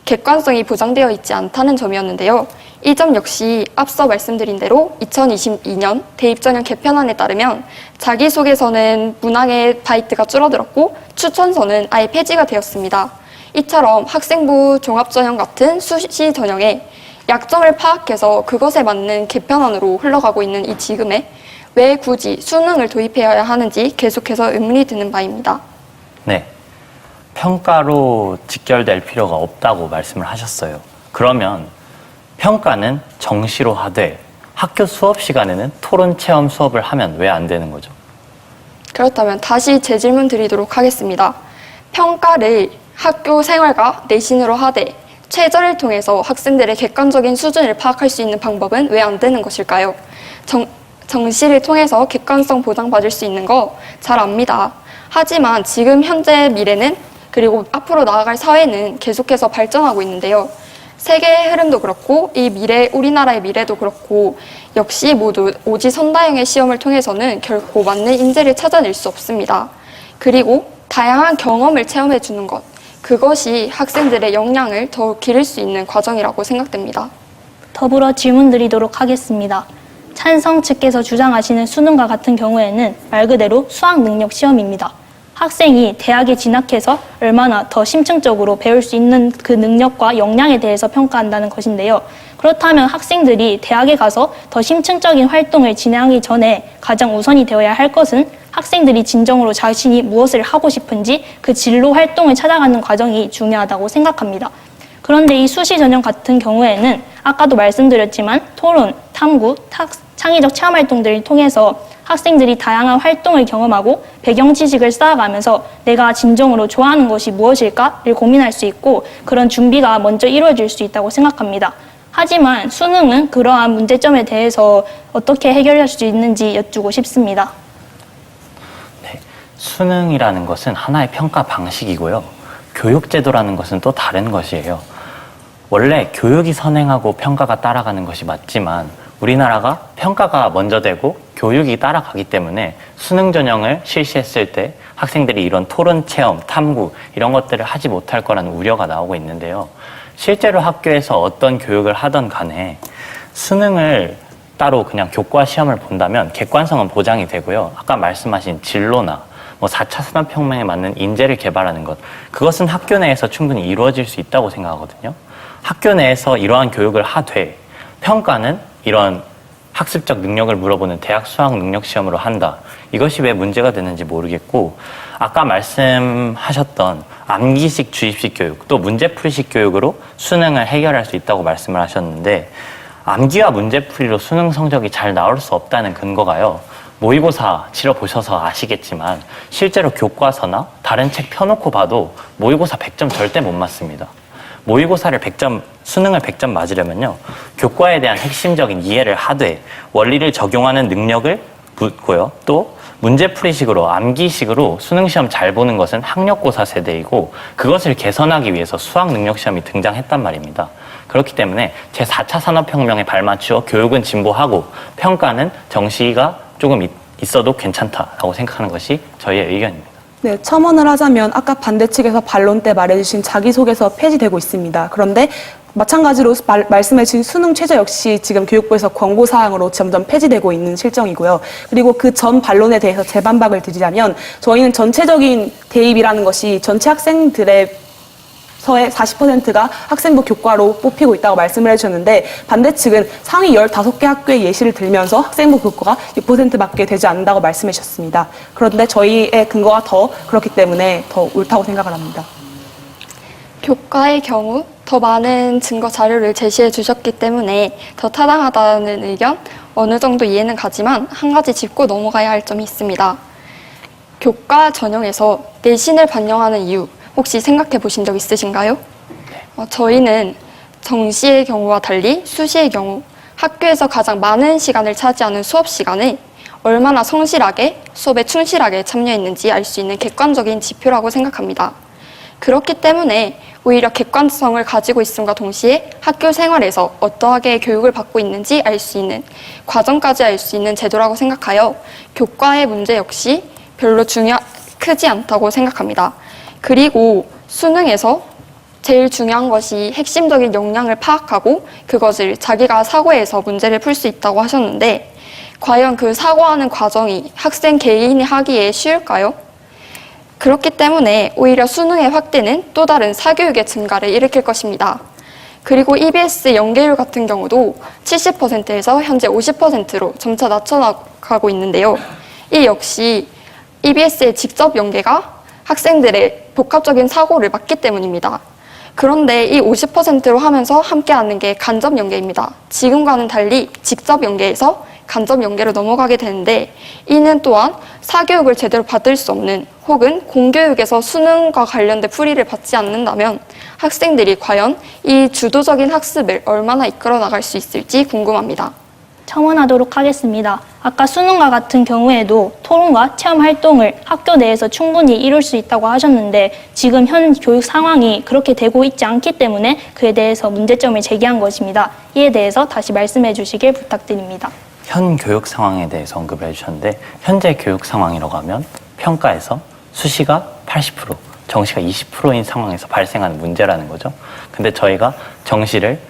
M: 객관성이 보장되어 있지 않다는 점이었는데요. 이 점 역시 앞서 말씀드린 대로 2022년 대입전형 개편안에 따르면 자기소개서는 문항의 바이트가 줄어들었고 추천서는 아예 폐지가 되었습니다. 이처럼 학생부 종합전형 같은 수시 전형에 약점을 파악해서 그것에 맞는 개편안으로 흘러가고 있는 이 지금에 왜 굳이 수능을 도입해야 하는지 계속해서 의문이 드는 바입니다.
O: 네. 평가로 직결될 필요가 없다고 말씀을 하셨어요. 그러면 평가는 정시로 하되 학교 수업 시간에는 토론 체험 수업을 하면 왜 안 되는 거죠?
M: 그렇다면 다시 재질문 드리도록 하겠습니다. 평가를 학교 생활과 내신으로 하되 최저를 통해서 학생들의 객관적인 수준을 파악할 수 있는 방법은 왜 안 되는 것일까요? 정시를 통해서 객관성 보장받을 수 있는 거 잘 압니다. 하지만 지금 현재 미래는 그리고 앞으로 나아갈 사회는 계속해서 발전하고 있는데요. 세계의 흐름도 그렇고 이 미래, 우리나라의 미래도 그렇고 역시 모두 오지선다형의 시험을 통해서는 결코 맞는 인재를 찾아낼 수 없습니다. 그리고 다양한 경험을 체험해 주는 것, 그것이 학생들의 역량을 더욱 기를 수 있는 과정이라고 생각됩니다.
N: 더불어 질문 드리도록 하겠습니다. 찬성 측께서 주장하시는 수능과 같은 경우에는 말 그대로 수학 능력 시험입니다. 학생이 대학에 진학해서 얼마나 더 심층적으로 배울 수 있는 그 능력과 역량에 대해서 평가한다는 것인데요. 그렇다면 학생들이 대학에 가서 더 심층적인 활동을 진행하기 전에 가장 우선이 되어야 할 것은 학생들이 진정으로 자신이 무엇을 하고 싶은지 그 진로 활동을 찾아가는 과정이 중요하다고 생각합니다. 그런데 이 수시 전형 같은 경우에는 아까도 말씀드렸지만 토론, 탐구, 창의적 체험 활동들을 통해서 학생들이 다양한 활동을 경험하고 배경 지식을 쌓아가면서 내가 진정으로 좋아하는 것이 무엇일까를 고민할 수 있고 그런 준비가 먼저 이루어질 수 있다고 생각합니다. 하지만 수능은 그러한 문제점에 대해서 어떻게 해결할 수 있는지 여쭈고 싶습니다.
O: 네, 수능이라는 것은 하나의 평가 방식이고요. 교육제도라는 것은 또 다른 것이에요. 원래 교육이 선행하고 평가가 따라가는 것이 맞지만 우리나라가 평가가 먼저 되고 교육이 따라가기 때문에 수능 전형을 실시했을 때 학생들이 이런 토론 체험, 탐구 이런 것들을 하지 못할 거라는 우려가 나오고 있는데요. 실제로 학교에서 어떤 교육을 하던 간에 수능을 따로 그냥 교과 시험을 본다면 객관성은 보장이 되고요. 아까 말씀하신 진로나 4차 산업혁명에 맞는 인재를 개발하는 것, 그것은 학교 내에서 충분히 이루어질 수 있다고 생각하거든요. 학교 내에서 이러한 교육을 하되 평가는 이런 학습적 능력을 물어보는 대학 수학 능력 시험으로 한다. 이것이 왜 문제가 되는지 모르겠고 아까 말씀하셨던 암기식 주입식 교육 또 문제풀이식 교육으로 수능을 해결할 수 있다고 말씀을 하셨는데 암기와 문제풀이로 수능 성적이 잘 나올 수 없다는 근거가요. 모의고사 치러보셔서 아시겠지만 실제로 교과서나 다른 책 펴놓고 봐도 모의고사 100점 절대 못 맞습니다. 모의고사를 100점, 수능을 100점 맞으려면요. 교과에 대한 핵심적인 이해를 하되 원리를 적용하는 능력을 묻고요. 또 문제풀이식으로 암기식으로 수능시험 잘 보는 것은 학력고사 세대이고 그것을 개선하기 위해서 수학 능력시험이 등장했단 말입니다. 그렇기 때문에 제4차 산업혁명에 발맞추어 교육은 진보하고 평가는 정시가 조금 있어도 괜찮다라고 생각하는 것이 저희의 의견입니다.
L: 네, 첨언을 하자면 아까 반대 측에서 반론 때 말해주신 자기소개서 폐지되고 있습니다. 그런데 마찬가지로 말씀해주신 수능 최저 역시 지금 교육부에서 권고사항으로 점점 폐지되고 있는 실정이고요. 그리고 그 전 반론에 대해서 재반박을 드리자면 저희는 전체적인 대입이라는 것이 전체 학생들의 서의 40%가 학생부 교과로 뽑히고 있다고 말씀을 해주셨는데 반대 측은 상위 15개 학교의 예시를 들면서 학생부 교과가 6%밖에 되지 않는다고 말씀해 주셨습니다. 그런데 저희의 근거가 더 그렇기 때문에 더 옳다고 생각을 합니다.
M: 교과의 경우 더 많은 증거 자료를 제시해 주셨기 때문에 더 타당하다는 의견 어느 정도 이해는 가지만 한 가지 짚고 넘어가야 할 점이 있습니다. 교과 전형에서 내신을 반영하는 이유 혹시 생각해 보신 적 있으신가요? 저희는 정시의 경우와 달리 수시의 경우 학교에서 가장 많은 시간을 차지하는 수업 시간에 얼마나 성실하게 수업에 충실하게 참여했는지 알 수 있는 객관적인 지표라고 생각합니다. 그렇기 때문에 오히려 객관성을 가지고 있음과 동시에 학교 생활에서 어떠하게 교육을 받고 있는지 알 수 있는 과정까지 알 수 있는 제도라고 생각하여 교과의 문제 역시 별로 크지 않다고 생각합니다. 그리고 수능에서 제일 중요한 것이 핵심적인 역량을 파악하고 그것을 자기가 사고해서 문제를 풀 수 있다고 하셨는데 과연 그 사고하는 과정이 학생 개인이 하기에 쉬울까요? 그렇기 때문에 오히려 수능의 확대는 또 다른 사교육의 증가를 일으킬 것입니다. 그리고 EBS 연계율 같은 경우도 70%에서 현재 50%로 점차 낮춰나가고 있는데요. 이 역시 EBS의 직접 연계가 학생들의 복합적인 사고를 막기 때문입니다. 그런데 이 50%로 하면서 함께하는 게 간접 연계입니다. 지금과는 달리 직접 연계에서 간접 연계로 넘어가게 되는데, 이는 또한 사교육을 제대로 받을 수 없는, 혹은 공교육에서 수능과 관련된 풀이를 받지 않는다면 학생들이 과연 이 주도적인 학습을 얼마나 이끌어 나갈 수 있을지 궁금합니다.
N: 첨언하도록 하겠습니다. 아까 수능과 같은 경우에도 토론과 체험 활동을 학교 내에서 충분히 이룰 수 있다고 하셨는데, 지금 현 교육 상황이 그렇게 되고 있지 않기 때문에 그에 대해서 문제점을 제기한 것입니다. 이에 대해서 다시 말씀해 주시길 부탁드립니다.
O: 현 교육 상황에 대해서 언급을 해주셨는데, 현재 교육 상황이라고 하면 평가에서 수시가 80%, 정시가 20%인 상황에서 발생하는 문제라는 거죠. 근데 저희가 정시를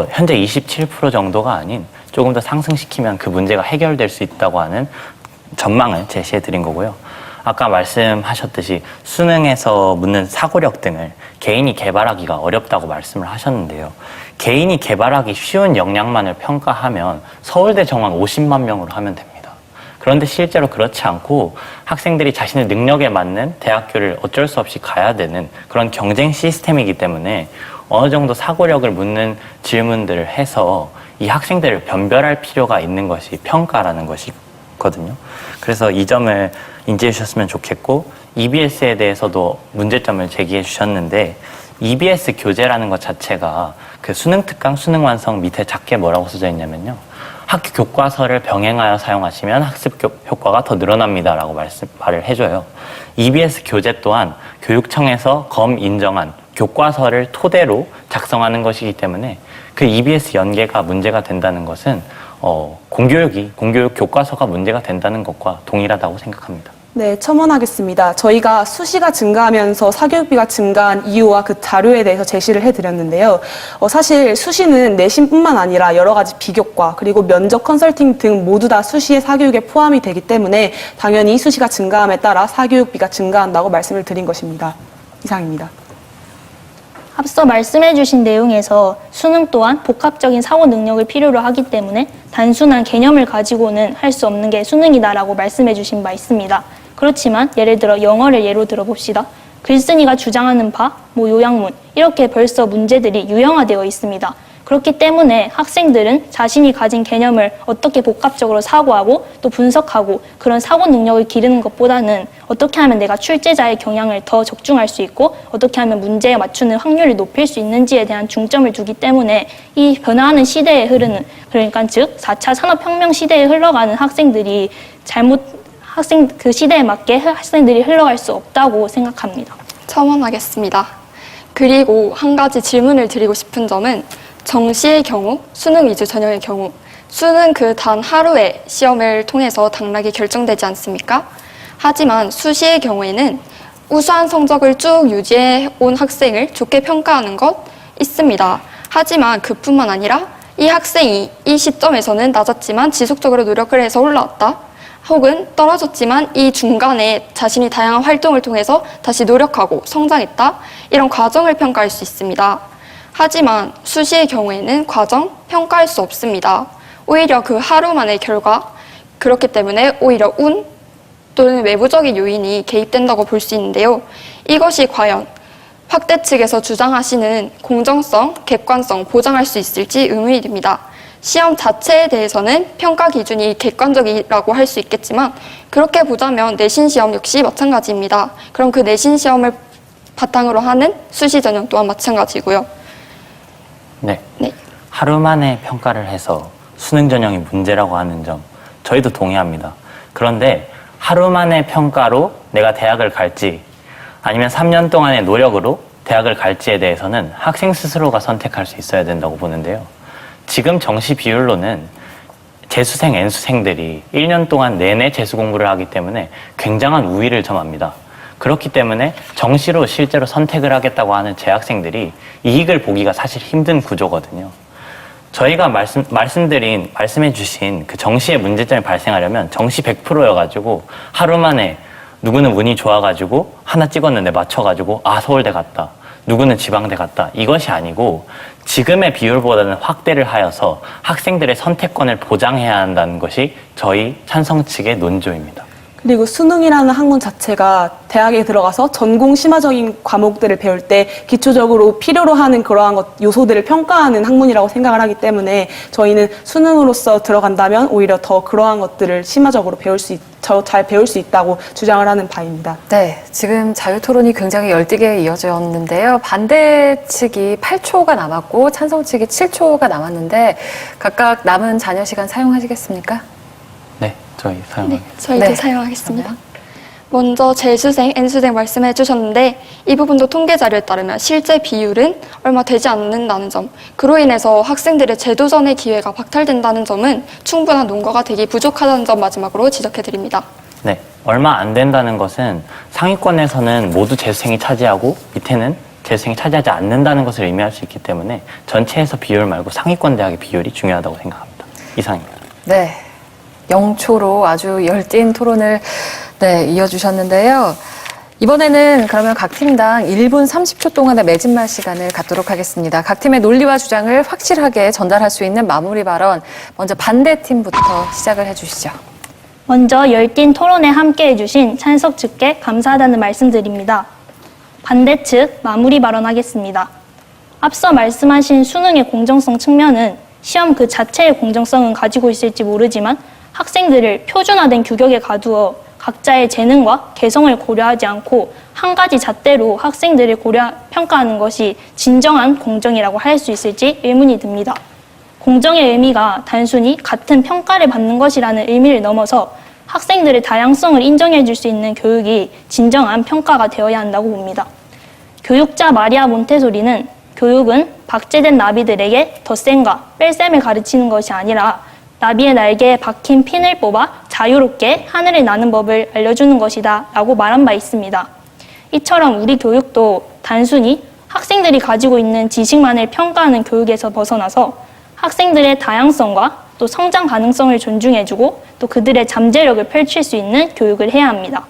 O: 현재 27% 정도가 아닌 조금 더 상승시키면 그 문제가 해결될 수 있다고 하는 전망을 제시해 드린 거고요. 아까 말씀하셨듯이 수능에서 묻는 사고력 등을 개인이 개발하기가 어렵다고 말씀을 하셨는데요. 개인이 개발하기 쉬운 역량만을 평가하면 서울대 정원 50만 명으로 하면 됩니다. 그런데 실제로 그렇지 않고 학생들이 자신의 능력에 맞는 대학교를 어쩔 수 없이 가야 되는 그런 경쟁 시스템이기 때문에 어느 정도 사고력을 묻는 질문들을 해서 이 학생들을 변별할 필요가 있는 것이 평가라는 것이거든요. 그래서 이 점을 인지해 주셨으면 좋겠고, EBS에 대해서도 문제점을 제기해 주셨는데, EBS 교재라는 것 자체가 그 수능 특강, 수능 완성 밑에 작게 뭐라고 써져 있냐면요, 학교 교과서를 병행하여 사용하시면 학습 효과가 더 늘어납니다라고 말을 해줘요. EBS 교재 또한 교육청에서 검 인정한 교과서를 토대로 작성하는 것이기 때문에 그 EBS 연계가 문제가 된다는 것은 공교육 교과서가 문제가 된다는 것과 동일하다고 생각합니다.
L: 네, 첨언하겠습니다. 저희가 수시가 증가하면서 사교육비가 증가한 이유와 그 자료에 대해서 제시를 해드렸는데요. 사실 수시는 내신뿐만 아니라 여러 가지 비교과 그리고 면접 컨설팅 등 모두 다 수시의 사교육에 포함이 되기 때문에 당연히 수시가 증가함에 따라 사교육비가 증가한다고 말씀을 드린 것입니다. 이상입니다.
N: 앞서 말씀해 주신 내용에서 수능 또한 복합적인 사고 능력을 필요로 하기 때문에 단순한 개념을 가지고는 할 수 없는 게 수능이다라고 말씀해 주신 바 있습니다. 그렇지만 예를 들어 영어를 예로 들어봅시다. 글쓴이가 주장하는 바, 요약문, 이렇게 벌써 문제들이 유형화되어 있습니다. 그렇기 때문에 학생들은 자신이 가진 개념을 어떻게 복합적으로 사고하고 또 분석하고 그런 사고 능력을 기르는 것보다는 어떻게 하면 내가 출제자의 경향을 더 적중할 수 있고 어떻게 하면 문제에 맞추는 확률을 높일 수 있는지에 대한 중점을 두기 때문에 이 변화하는 시대에 흐르는, 그러니까 즉 4차 산업혁명 시대에 흘러가는 학생들이 그 시대에 맞게 학생들이 흘러갈 수 없다고 생각합니다.
M: 첨언하겠습니다. 그리고 한 가지 질문을 드리고 싶은 점은, 정시의 경우, 수능 위주 전형의 경우, 수능 그 단 하루의 시험을 통해서 당락이 결정되지 않습니까? 하지만 수시의 경우에는 우수한 성적을 쭉 유지해 온 학생을 좋게 평가하는 것 있습니다. 하지만 그뿐만 아니라 이 학생이 이 시점에서는 낮았지만 지속적으로 노력을 해서 올라왔다. 혹은 떨어졌지만 이 중간에 자신이 다양한 활동을 통해서 다시 노력하고 성장했다. 이런 과정을 평가할 수 있습니다. 하지만 수시의 경우에는 과정 평가할 수 없습니다. 오히려 그 하루만의 결과, 그렇기 때문에 오히려 운 또는 외부적인 요인이 개입된다고 볼 수 있는데요. 이것이 과연 확대 측에서 주장하시는 공정성, 객관성 보장할 수 있을지 의문이 듭니다. 시험 자체에 대해서는 평가 기준이 객관적이라고 할 수 있겠지만 그렇게 보자면 내신 시험 역시 마찬가지입니다. 그럼 그 내신 시험을 바탕으로 하는 수시 전형 또한 마찬가지고요.
O: 네. 하루 만에 평가를 해서 수능 전형이 문제라고 하는 점 저희도 동의합니다. 그런데 하루 만에 평가로 내가 대학을 갈지 아니면 3년 동안의 노력으로 대학을 갈지에 대해서는 학생 스스로가 선택할 수 있어야 된다고 보는데요. 지금 정시 비율로는 재수생, N수생들이 1년 동안 내내 재수 공부를 하기 때문에 굉장한 우위를 점합니다. 그렇기 때문에 정시로 실제로 선택을 하겠다고 하는 재학생들이 이익을 보기가 사실 힘든 구조거든요. 저희가 말씀해 주신 그 정시의 문제점이 발생하려면 정시 100%여가지고 하루 만에 누구는 운이 좋아가지고 하나 찍었는데 맞춰가지고 서울대 갔다. 누구는 지방대 갔다. 이것이 아니고 지금의 비율보다는 확대를 하여서 학생들의 선택권을 보장해야 한다는 것이 저희 찬성 측의 논조입니다.
L: 그리고 수능이라는 학문 자체가 대학에 들어가서 전공 심화적인 과목들을 배울 때 기초적으로 필요로 하는 그러한 요소들을 평가하는 학문이라고 생각을 하기 때문에 저희는 수능으로서 들어간다면 오히려 더 그러한 것들을 심화적으로 잘 배울 수 있다고 주장을 하는 바입니다.
A: 네, 지금 자유토론이 굉장히 열띠게 이어졌는데요. 반대 측이 8초가 남았고 찬성 측이 7초가 남았는데 각각 남은 잔여 시간 사용하시겠습니까?
O: 네, 저희 사용하겠습니다.
M: 저희도
A: 네.
M: 사용하겠습니다. 먼저 재수생, N수생 말씀해 주셨는데 이 부분도 통계 자료에 따르면 실제 비율은 얼마 되지 않는다는 점, 그로 인해서 학생들의 재도전의 기회가 박탈된다는 점은 충분한 논거가 되기 부족하다는 점 마지막으로 지적해 드립니다.
O: 네, 얼마 안 된다는 것은 상위권에서는 모두 재수생이 차지하고 밑에는 재수생이 차지하지 않는다는 것을 의미할 수 있기 때문에 전체에서 비율 말고 상위권 대학의 비율이 중요하다고 생각합니다. 이상입니다.
A: 네. 0초로 아주 열띤 토론을 이어주셨는데요. 이번에는 그러면 각 팀당 1분 30초 동안의 매진말 시간을 갖도록 하겠습니다. 각 팀의 논리와 주장을 확실하게 전달할 수 있는 마무리 발언, 먼저 반대팀부터 시작을 해주시죠.
N: 먼저 열띤 토론에 함께해 주신 찬석 측께 감사하다는 말씀드립니다. 반대 측 마무리 발언하겠습니다. 앞서 말씀하신 수능의 공정성 측면은 시험 그 자체의 공정성은 가지고 있을지 모르지만 학생들을 표준화된 규격에 가두어 각자의 재능과 개성을 고려하지 않고 한 가지 잣대로 학생들을 평가하는 것이 진정한 공정이라고 할 수 있을지 의문이 듭니다. 공정의 의미가 단순히 같은 평가를 받는 것이라는 의미를 넘어서 학생들의 다양성을 인정해 줄 수 있는 교육이 진정한 평가가 되어야 한다고 봅니다. 교육자 마리아 몬테소리는 교육은 박제된 나비들에게 덧셈과 뺄셈을 가르치는 것이 아니라 나비의 날개에 박힌 핀을 뽑아 자유롭게 하늘을 나는 법을 알려주는 것이다 라고 말한 바 있습니다. 이처럼 우리 교육도 단순히 학생들이 가지고 있는 지식만을 평가하는 교육에서 벗어나서 학생들의 다양성과 또 성장 가능성을 존중해주고 또 그들의 잠재력을 펼칠 수 있는 교육을 해야 합니다.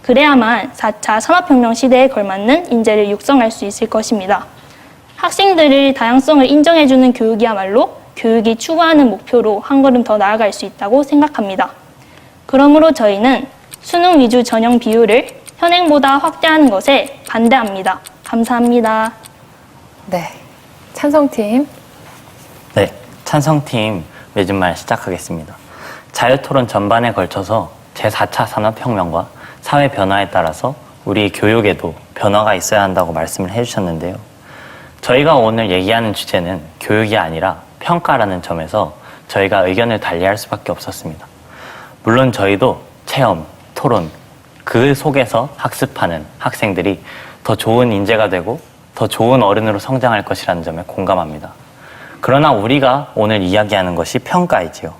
N: 그래야만 4차 산업혁명 시대에 걸맞는 인재를 육성할 수 있을 것입니다. 학생들의 다양성을 인정해주는 교육이야말로 교육이 추구하는 목표로 한 걸음 더 나아갈 수 있다고 생각합니다. 그러므로 저희는 수능 위주 전형 비율을 현행보다 확대하는 것에 반대합니다. 감사합니다.
A: 네, 찬성팀.
O: 네, 찬성팀 매진말 시작하겠습니다. 자유토론 전반에 걸쳐서 제4차 산업혁명과 사회 변화에 따라서 우리 교육에도 변화가 있어야 한다고 말씀을 해주셨는데요. 저희가 오늘 얘기하는 주제는 교육이 아니라 평가라는 점에서 저희가 의견을 달리할 수밖에 없었습니다. 물론 저희도 체험, 토론, 그 속에서 학습하는 학생들이 더 좋은 인재가 되고 더 좋은 어른으로 성장할 것이라는 점에 공감합니다. 그러나 우리가 오늘 이야기하는 것이 평가이지요.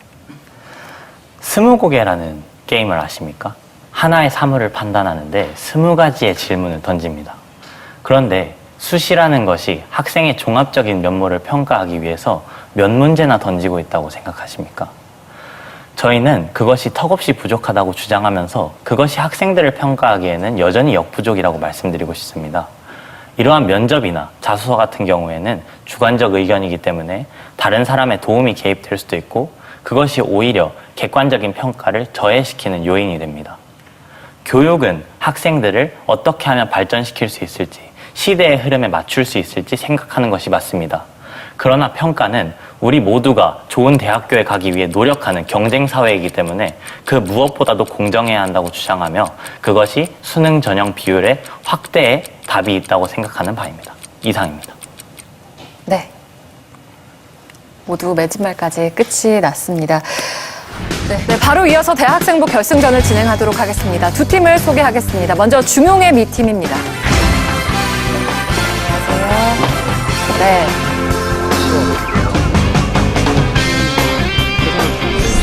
O: 스무고개라는 게임을 아십니까? 하나의 사물을 판단하는데 20가지의 질문을 던집니다. 그런데 수시라는 것이 학생의 종합적인 면모를 평가하기 위해서 몇 문제나 던지고 있다고 생각하십니까? 저희는 그것이 턱없이 부족하다고 주장하면서 그것이 학생들을 평가하기에는 여전히 역부족이라고 말씀드리고 싶습니다. 이러한 면접이나 자소서 같은 경우에는 주관적 의견이기 때문에 다른 사람의 도움이 개입될 수도 있고 그것이 오히려 객관적인 평가를 저해시키는 요인이 됩니다. 교육은 학생들을 어떻게 하면 발전시킬 수 있을지, 시대의 흐름에 맞출 수 있을지 생각하는 것이 맞습니다. 그러나 평가는 우리 모두가 좋은 대학교에 가기 위해 노력하는 경쟁사회이기 때문에 그 무엇보다도 공정해야 한다고 주장하며 그것이 수능 전형 비율의 확대에 답이 있다고 생각하는 바입니다. 이상입니다.
A: 네. 모두 매진말까지 끝이 났습니다. 네, 바로 이어서 대학생부 결승전을 진행하도록 하겠습니다. 두 팀을 소개하겠습니다. 먼저 중용의 미팀입니다. 안녕하세요. 네.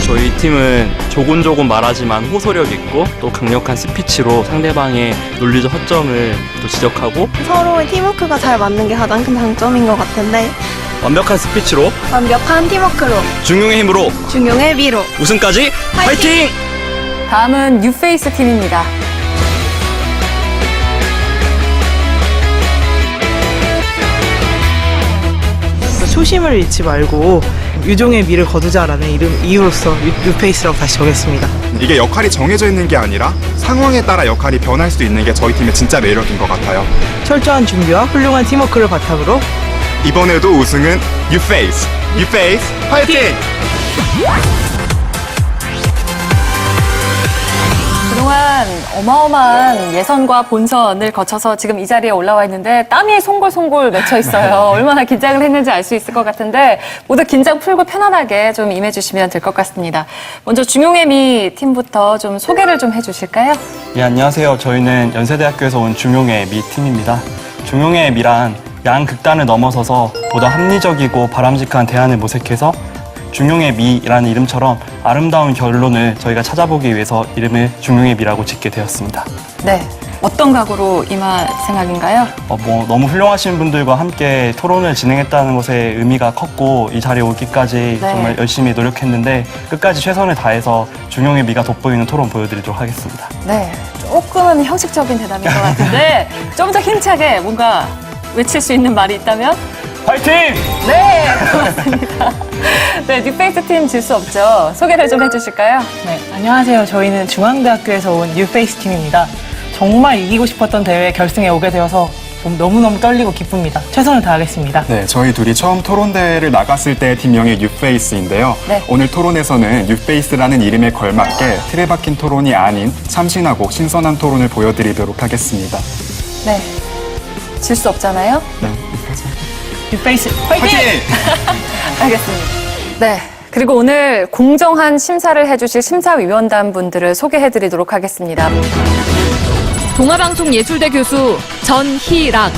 P: 저희 팀은 조곤조곤 말하지만 호소력 있고 또 강력한 스피치로 상대방의 논리적 허점을 또 지적하고
Q: 서로의 팀워크가 잘 맞는 게 가장 큰 장점인 것 같은데
P: 완벽한 스피치로
Q: 완벽한 팀워크로
P: 중용의 힘으로
Q: 중용의 미로
P: 우승까지 파이팅!
A: 다음은 뉴페이스 팀입니다.
I: 초심을 잃지 말고 유종의 미를 거두자라는 이유로서 뉴페이스라고 다시 정했습니다.
R: 이게 역할이 정해져 있는 게 아니라 상황에 따라 역할이 변할 수 있는 게 저희 팀의 진짜 매력인 것 같아요.
I: 철저한 준비와 훌륭한 팀워크를 바탕으로
R: 이번에도 우승은 뉴페이스! 뉴페이스 화이팅!
A: 그동안 어마어마한 예선과 본선을 거쳐서 지금 이 자리에 올라와 있는데 땀이 송골송골 맺혀 있어요. 얼마나 긴장을 했는지 알 수 있을 것 같은데 모두 긴장 풀고 편안하게 좀 임해주시면 될 것 같습니다. 먼저 중용의 미 팀부터 좀 소개를 좀 해주실까요?
P: 예, 안녕하세요. 저희는 연세대학교에서 온 중용의 미 팀입니다. 중용의 미란 양극단을 넘어서서 보다 합리적이고 바람직한 대안을 모색해서 중용의 미라는 이름처럼 아름다운 결론을 저희가 찾아보기 위해서 이름을 중용의 미라고 짓게 되었습니다.
A: 네. 어떤 각오로 임할 생각인가요?
P: 너무 훌륭하신 분들과 함께 토론을 진행했다는 것에 의미가 컸고 이 자리에 오기까지 정말 열심히 노력했는데 끝까지 최선을 다해서 중용의 미가 돋보이는 토론 보여드리도록 하겠습니다.
A: 네. 조금은 형식적인 대답인 것 같은데 좀 더 힘차게 뭔가 외칠 수 있는 말이 있다면?
P: 화이팅!
A: 네, 고맙습니다. 네, 뉴페이스 팀 질 수 없죠. 소개를 좀 해주실까요?
I: 네, 안녕하세요. 저희는 중앙대학교에서 온 뉴페이스 팀입니다. 정말 이기고 싶었던 대회 결승에 오게 되어서 너무너무 떨리고 기쁩니다. 최선을 다하겠습니다.
R: 네, 저희 둘이 처음 토론대회를 나갔을 때 팀명이 뉴페이스인데요.
A: 네.
R: 오늘 토론에서는 뉴페이스라는 이름에 걸맞게 틀에 박힌 토론이 아닌 참신하고 신선한 토론을 보여드리도록 하겠습니다.
A: 네. 질 수 없잖아요?
R: 네.
I: 뉴페이스 화이팅!
A: 알겠습니다. 네. 그리고 오늘 공정한 심사를 해주실 심사위원단 분들을 소개해드리도록 하겠습니다.
S: 동아방송예술대 교수 전희락,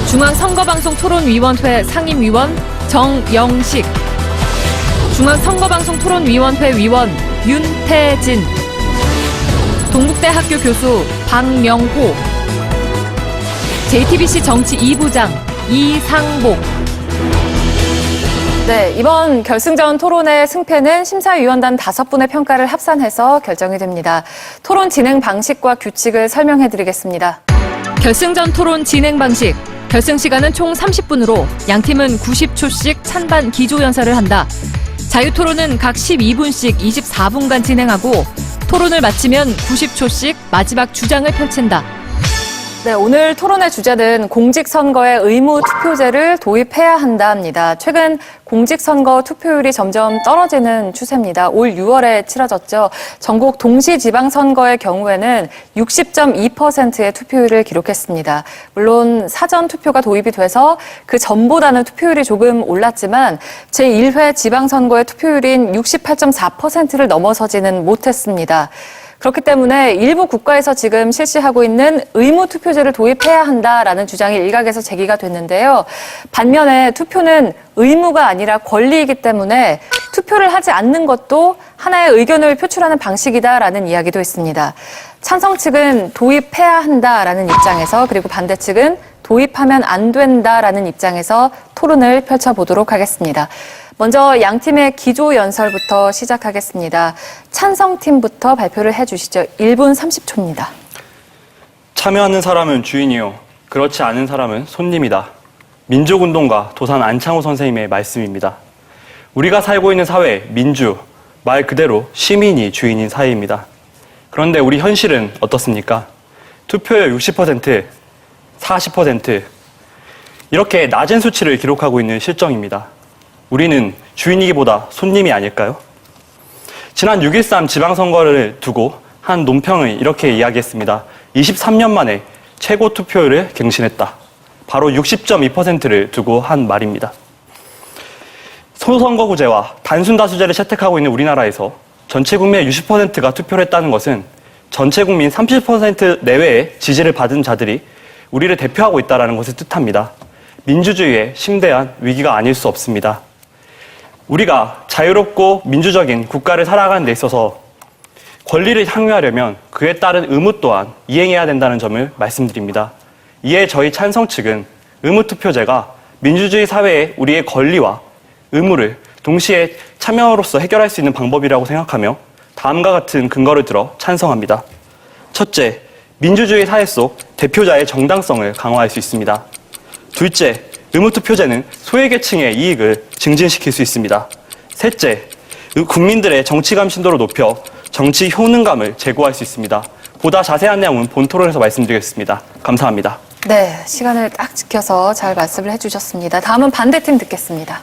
S: 중앙선거방송토론위원회 상임위원 정영식, 중앙선거방송토론위원회 위원 윤태진, 동국대학교 교수 박명호, JTBC 정치 2부장 이상복.
A: 네, 이번 결승전 토론의 승패는 심사위원단 5분의 평가를 합산해서 결정이 됩니다. 토론 진행 방식과 규칙을 설명해드리겠습니다.
S: 결승전 토론 진행 방식. 결승 시간은 총 30분으로 양팀은 90초씩 찬반 기조 연설을 한다. 자유토론은 각 12분씩 24분간 진행하고 토론을 마치면 90초씩 마지막 주장을 펼친다.
A: 네, 오늘 토론의 주제는 공직선거에 의무 투표제를 도입해야 한다입니다. 최근 공직선거 투표율이 점점 떨어지는 추세입니다. 올 6월에 치러졌죠. 전국 동시지방선거의 경우에는 60.2%의 투표율을 기록했습니다. 물론 사전 투표가 도입이 돼서 그 전보다는 투표율이 조금 올랐지만 제1회 지방선거의 투표율인 68.4%를 넘어서지는 못했습니다. 그렇기 때문에 일부 국가에서 지금 실시하고 있는 의무 투표제를 도입해야 한다라는 주장이 일각에서 제기가 됐는데요. 반면에 투표는 의무가 아니라 권리이기 때문에 투표를 하지 않는 것도 하나의 의견을 표출하는 방식이다라는 이야기도 있습니다. 찬성 측은 도입해야 한다라는 입장에서, 그리고 반대 측은 도입하면 안 된다라는 입장에서 토론을 펼쳐보도록 하겠습니다. 먼저 양 팀의 기조 연설부터 시작하겠습니다. 찬성팀부터 발표를 해주시죠. 1분 30초입니다.
P: 참여하는 사람은 주인이요. 그렇지 않은 사람은 손님이다. 민족운동가 도산 안창호 선생님의 말씀입니다. 우리가 살고 있는 사회, 민주, 말 그대로 시민이 주인인 사회입니다. 그런데 우리 현실은 어떻습니까? 투표율 60%, 40% 이렇게 낮은 수치를 기록하고 있는 실정입니다. 우리는 주인이기보다 손님이 아닐까요? 지난 6.13 지방선거를 두고 한 논평을 이렇게 이야기했습니다. 23년 만에 최고 투표율을 갱신했다. 바로 60.2%를 두고 한 말입니다. 소선거구제와 단순다수제를 채택하고 있는 우리나라에서 전체 국민의 60%가 투표를 했다는 것은 전체 국민 30% 내외의 지지를 받은 자들이 우리를 대표하고 있다는 것을 뜻합니다. 민주주의의 심대한 위기가 아닐 수 없습니다. 우리가 자유롭고 민주적인 국가를 살아가는 데 있어서 권리를 향유하려면 그에 따른 의무 또한 이행해야 된다는 점을 말씀드립니다. 이에 저희 찬성 측은 의무투표제가 민주주의 사회의 우리의 권리와 의무를 동시에 참여로서 해결할 수 있는 방법이라고 생각하며 다음과 같은 근거를 들어 찬성합니다. 첫째, 민주주의 사회 속 대표자의 정당성을 강화할 수 있습니다. 둘째, 의무투표제는 소외계층의 이익을 증진시킬 수 있습니다. 셋째, 국민들의 정치감 신도를 높여 정치 효능감을 제고할 수 있습니다. 보다 자세한 내용은 본 토론에서 말씀드리겠습니다. 감사합니다.
A: 네, 시간을 딱 지켜서 잘 말씀을 해주셨습니다. 다음은 반대팀 듣겠습니다.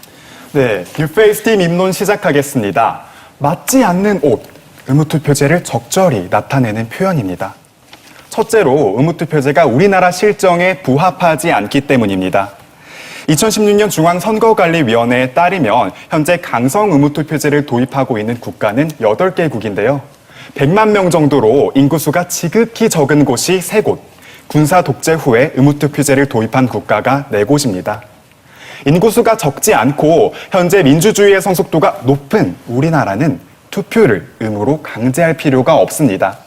R: 네, 뉴페이스 팀 입론 시작하겠습니다. 맞지 않는 옷, 의무투표제를 적절히 나타내는 표현입니다. 첫째로 의무투표제가 우리나라 실정에 부합하지 않기 때문입니다. 2016년 중앙선거관리위원회에 따르면 현재 강성 의무투표제를 도입하고 있는 국가는 8개국인데요. 100만 명 정도로 인구수가 지극히 적은 곳이 3곳, 군사 독재 후에 의무투표제를 도입한 국가가 4곳입니다. 인구수가 적지 않고 현재 민주주의의 성숙도가 높은 우리나라는 투표를 의무로 강제할 필요가 없습니다.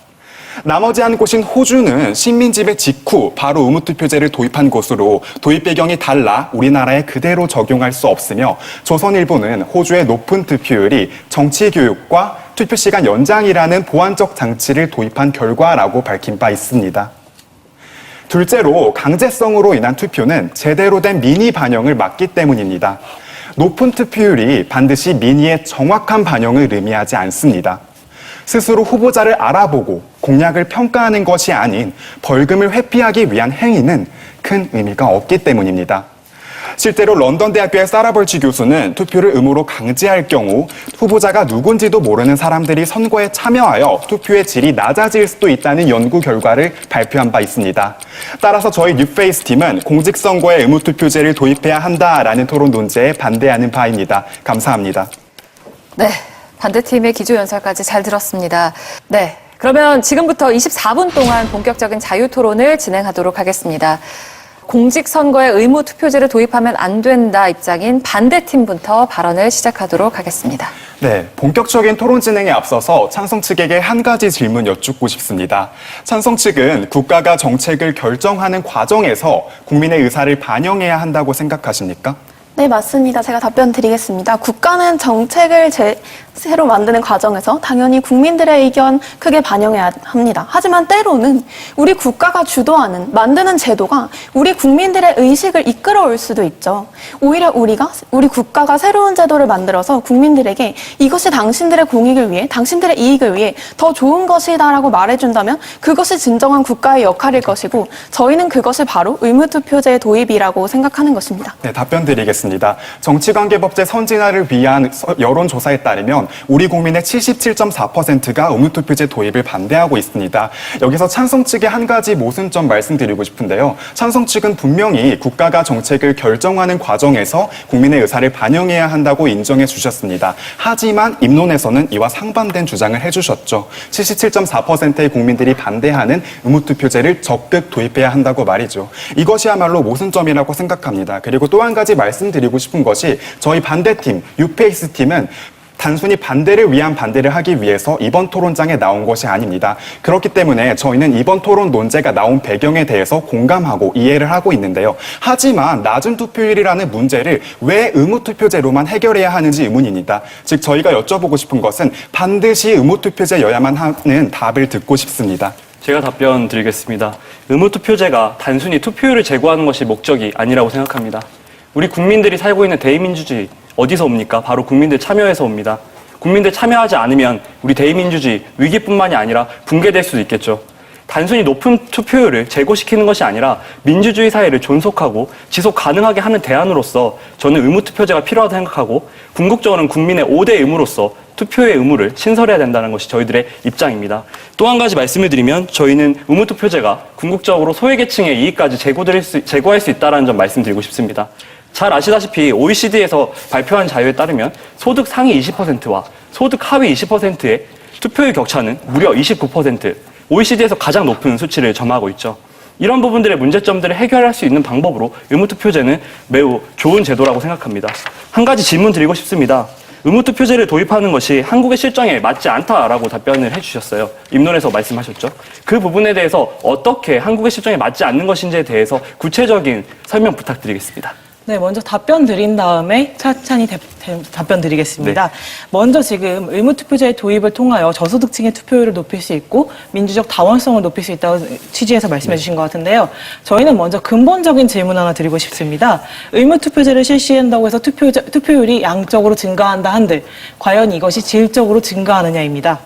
R: 나머지 한 곳인 호주는 식민지배 직후 바로 의무투표제를 도입한 곳으로 도입 배경이 달라 우리나라에 그대로 적용할 수 없으며 조선일보는 호주의 높은 투표율이 정치교육과 투표시간 연장이라는 보완적 장치를 도입한 결과라고 밝힌 바 있습니다. 둘째로 강제성으로 인한 투표는 제대로 된 민의 반영을 막기 때문입니다. 높은 투표율이 반드시 민의의 정확한 반영을 의미하지 않습니다. 스스로 후보자를 알아보고 공약을 평가하는 것이 아닌 벌금을 회피하기 위한 행위는 큰 의미가 없기 때문입니다. 실제로 런던 대학교의 사라 벌치 교수는 투표를 의무로 강제할 경우 후보자가 누군지도 모르는 사람들이 선거에 참여하여 투표의 질이 낮아질 수도 있다는 연구 결과를 발표한 바 있습니다. 따라서 저희 뉴페이스 팀은 공직선거에 의무투표제를 도입해야 한다라는 토론 논제에 반대하는 바입니다. 감사합니다.
A: 네, 반대팀의 기조연설까지 잘 들었습니다. 네, 그러면 지금부터 24분 동안 본격적인 자유토론을 진행하도록 하겠습니다. 공직선거에 의무투표제를 도입하면 안 된다 입장인 반대팀부터 발언을 시작하도록 하겠습니다.
R: 네, 본격적인 토론 진행에 앞서서 찬성 측에게 한 가지 질문 여쭙고 싶습니다. 찬성 측은 국가가 정책을 결정하는 과정에서 국민의 의사를 반영해야 한다고 생각하십니까?
Q: 네, 맞습니다. 제가 답변 드리겠습니다. 국가는 정책을 새로 만드는 과정에서 당연히 국민들의 의견 크게 반영해야 합니다. 하지만 때로는 우리 국가가 주도하는, 만드는 제도가 우리 국민들의 의식을 이끌어올 수도 있죠. 오히려 우리 국가가 새로운 제도를 만들어서 국민들에게 이것이 당신들의 공익을 위해, 당신들의 이익을 위해 더 좋은 것이다라고 말해준다면 그것이 진정한 국가의 역할일 것이고 저희는 그것이 바로 의무투표제의 도입이라고 생각하는 것입니다.
R: 네, 답변 드리겠습니다. 정치관계법제 선진화를 위한 여론조사에 따르면 우리 국민의 77.4%가 의무투표제 도입을 반대하고 있습니다. 여기서 찬성 측의 한 가지 모순점 말씀드리고 싶은데요. 찬성 측은 분명히 국가가 정책을 결정하는 과정에서 국민의 의사를 반영해야 한다고 인정해 주셨습니다. 하지만 입론에서는 이와 상반된 주장을 해주셨죠. 77.4%의 국민들이 반대하는 의무투표제를 적극 도입해야 한다고 말이죠. 이것이야말로 모순점이라고 생각합니다. 그리고 또 한 가지 말씀드리고 싶은 것이 저희 반대팀, 뉴페이스 팀은 단순히 반대를 위한 반대를 하기 위해서 이번 토론장에 나온 것이 아닙니다. 그렇기 때문에 저희는 이번 토론 논제가 나온 배경에 대해서 공감하고 이해를 하고 있는데요. 하지만 낮은 투표율이라는 문제를 왜 의무투표제로만 해결해야 하는지 의문입니다. 즉 저희가 여쭤보고 싶은 것은 반드시 의무투표제여야만 하는 답을 듣고 싶습니다.
P: 제가 답변 드리겠습니다. 의무투표제가 단순히 투표율을 제고하는 것이 목적이 아니라고 생각합니다. 우리 국민들이 살고 있는 대의민주주의 어디서 옵니까? 바로 국민들 참여에서 옵니다. 국민들 참여하지 않으면 우리 대의민주주의 위기뿐만이 아니라 붕괴될 수도 있겠죠. 단순히 높은 투표율을 제고시키는 것이 아니라 민주주의 사회를 존속하고 지속 가능하게 하는 대안으로서 저는 의무투표제가 필요하다고 생각하고 궁극적으로는 국민의 5대 의무로서 투표의 의무를 신설해야 된다는 것이 저희들의 입장입니다. 또 한 가지 말씀을 드리면 저희는 의무투표제가 궁극적으로 소외계층의 이익까지 제고할 수 있다는 점 말씀드리고 싶습니다. 잘 아시다시피 OECD에서 발표한 자료에 따르면 소득 상위 20%와 소득 하위 20%의 투표율 격차는 무려 29%, OECD에서 가장 높은 수치를 점하고 있죠. 이런 부분들의 문제점들을 해결할 수 있는 방법으로 의무투표제는 매우 좋은 제도라고 생각합니다. 한 가지 질문 드리고 싶습니다. 의무투표제를 도입하는 것이 한국의 실정에 맞지 않다라고 답변을 해주셨어요. 입론에서 말씀하셨죠. 그 부분에 대해서 어떻게 한국의 실정에 맞지 않는 것인지에 대해서 구체적인 설명 부탁드리겠습니다.
I: 네, 먼저 답변 드린 다음에 차찬히 답변 드리겠습니다. 먼저 지금 의무투표제의 도입을 통하여 저소득층의 투표율을 높일 수 있고 민주적 다원성을 높일 수 있다고 취지에서 말씀해 주신 것 같은데요. 저희는 먼저 근본적인 질문 하나 드리고 싶습니다. 의무투표제를 실시한다고 해서 투표율이 양적으로 증가한다 한들 과연 이것이 질적으로 증가하느냐입니다.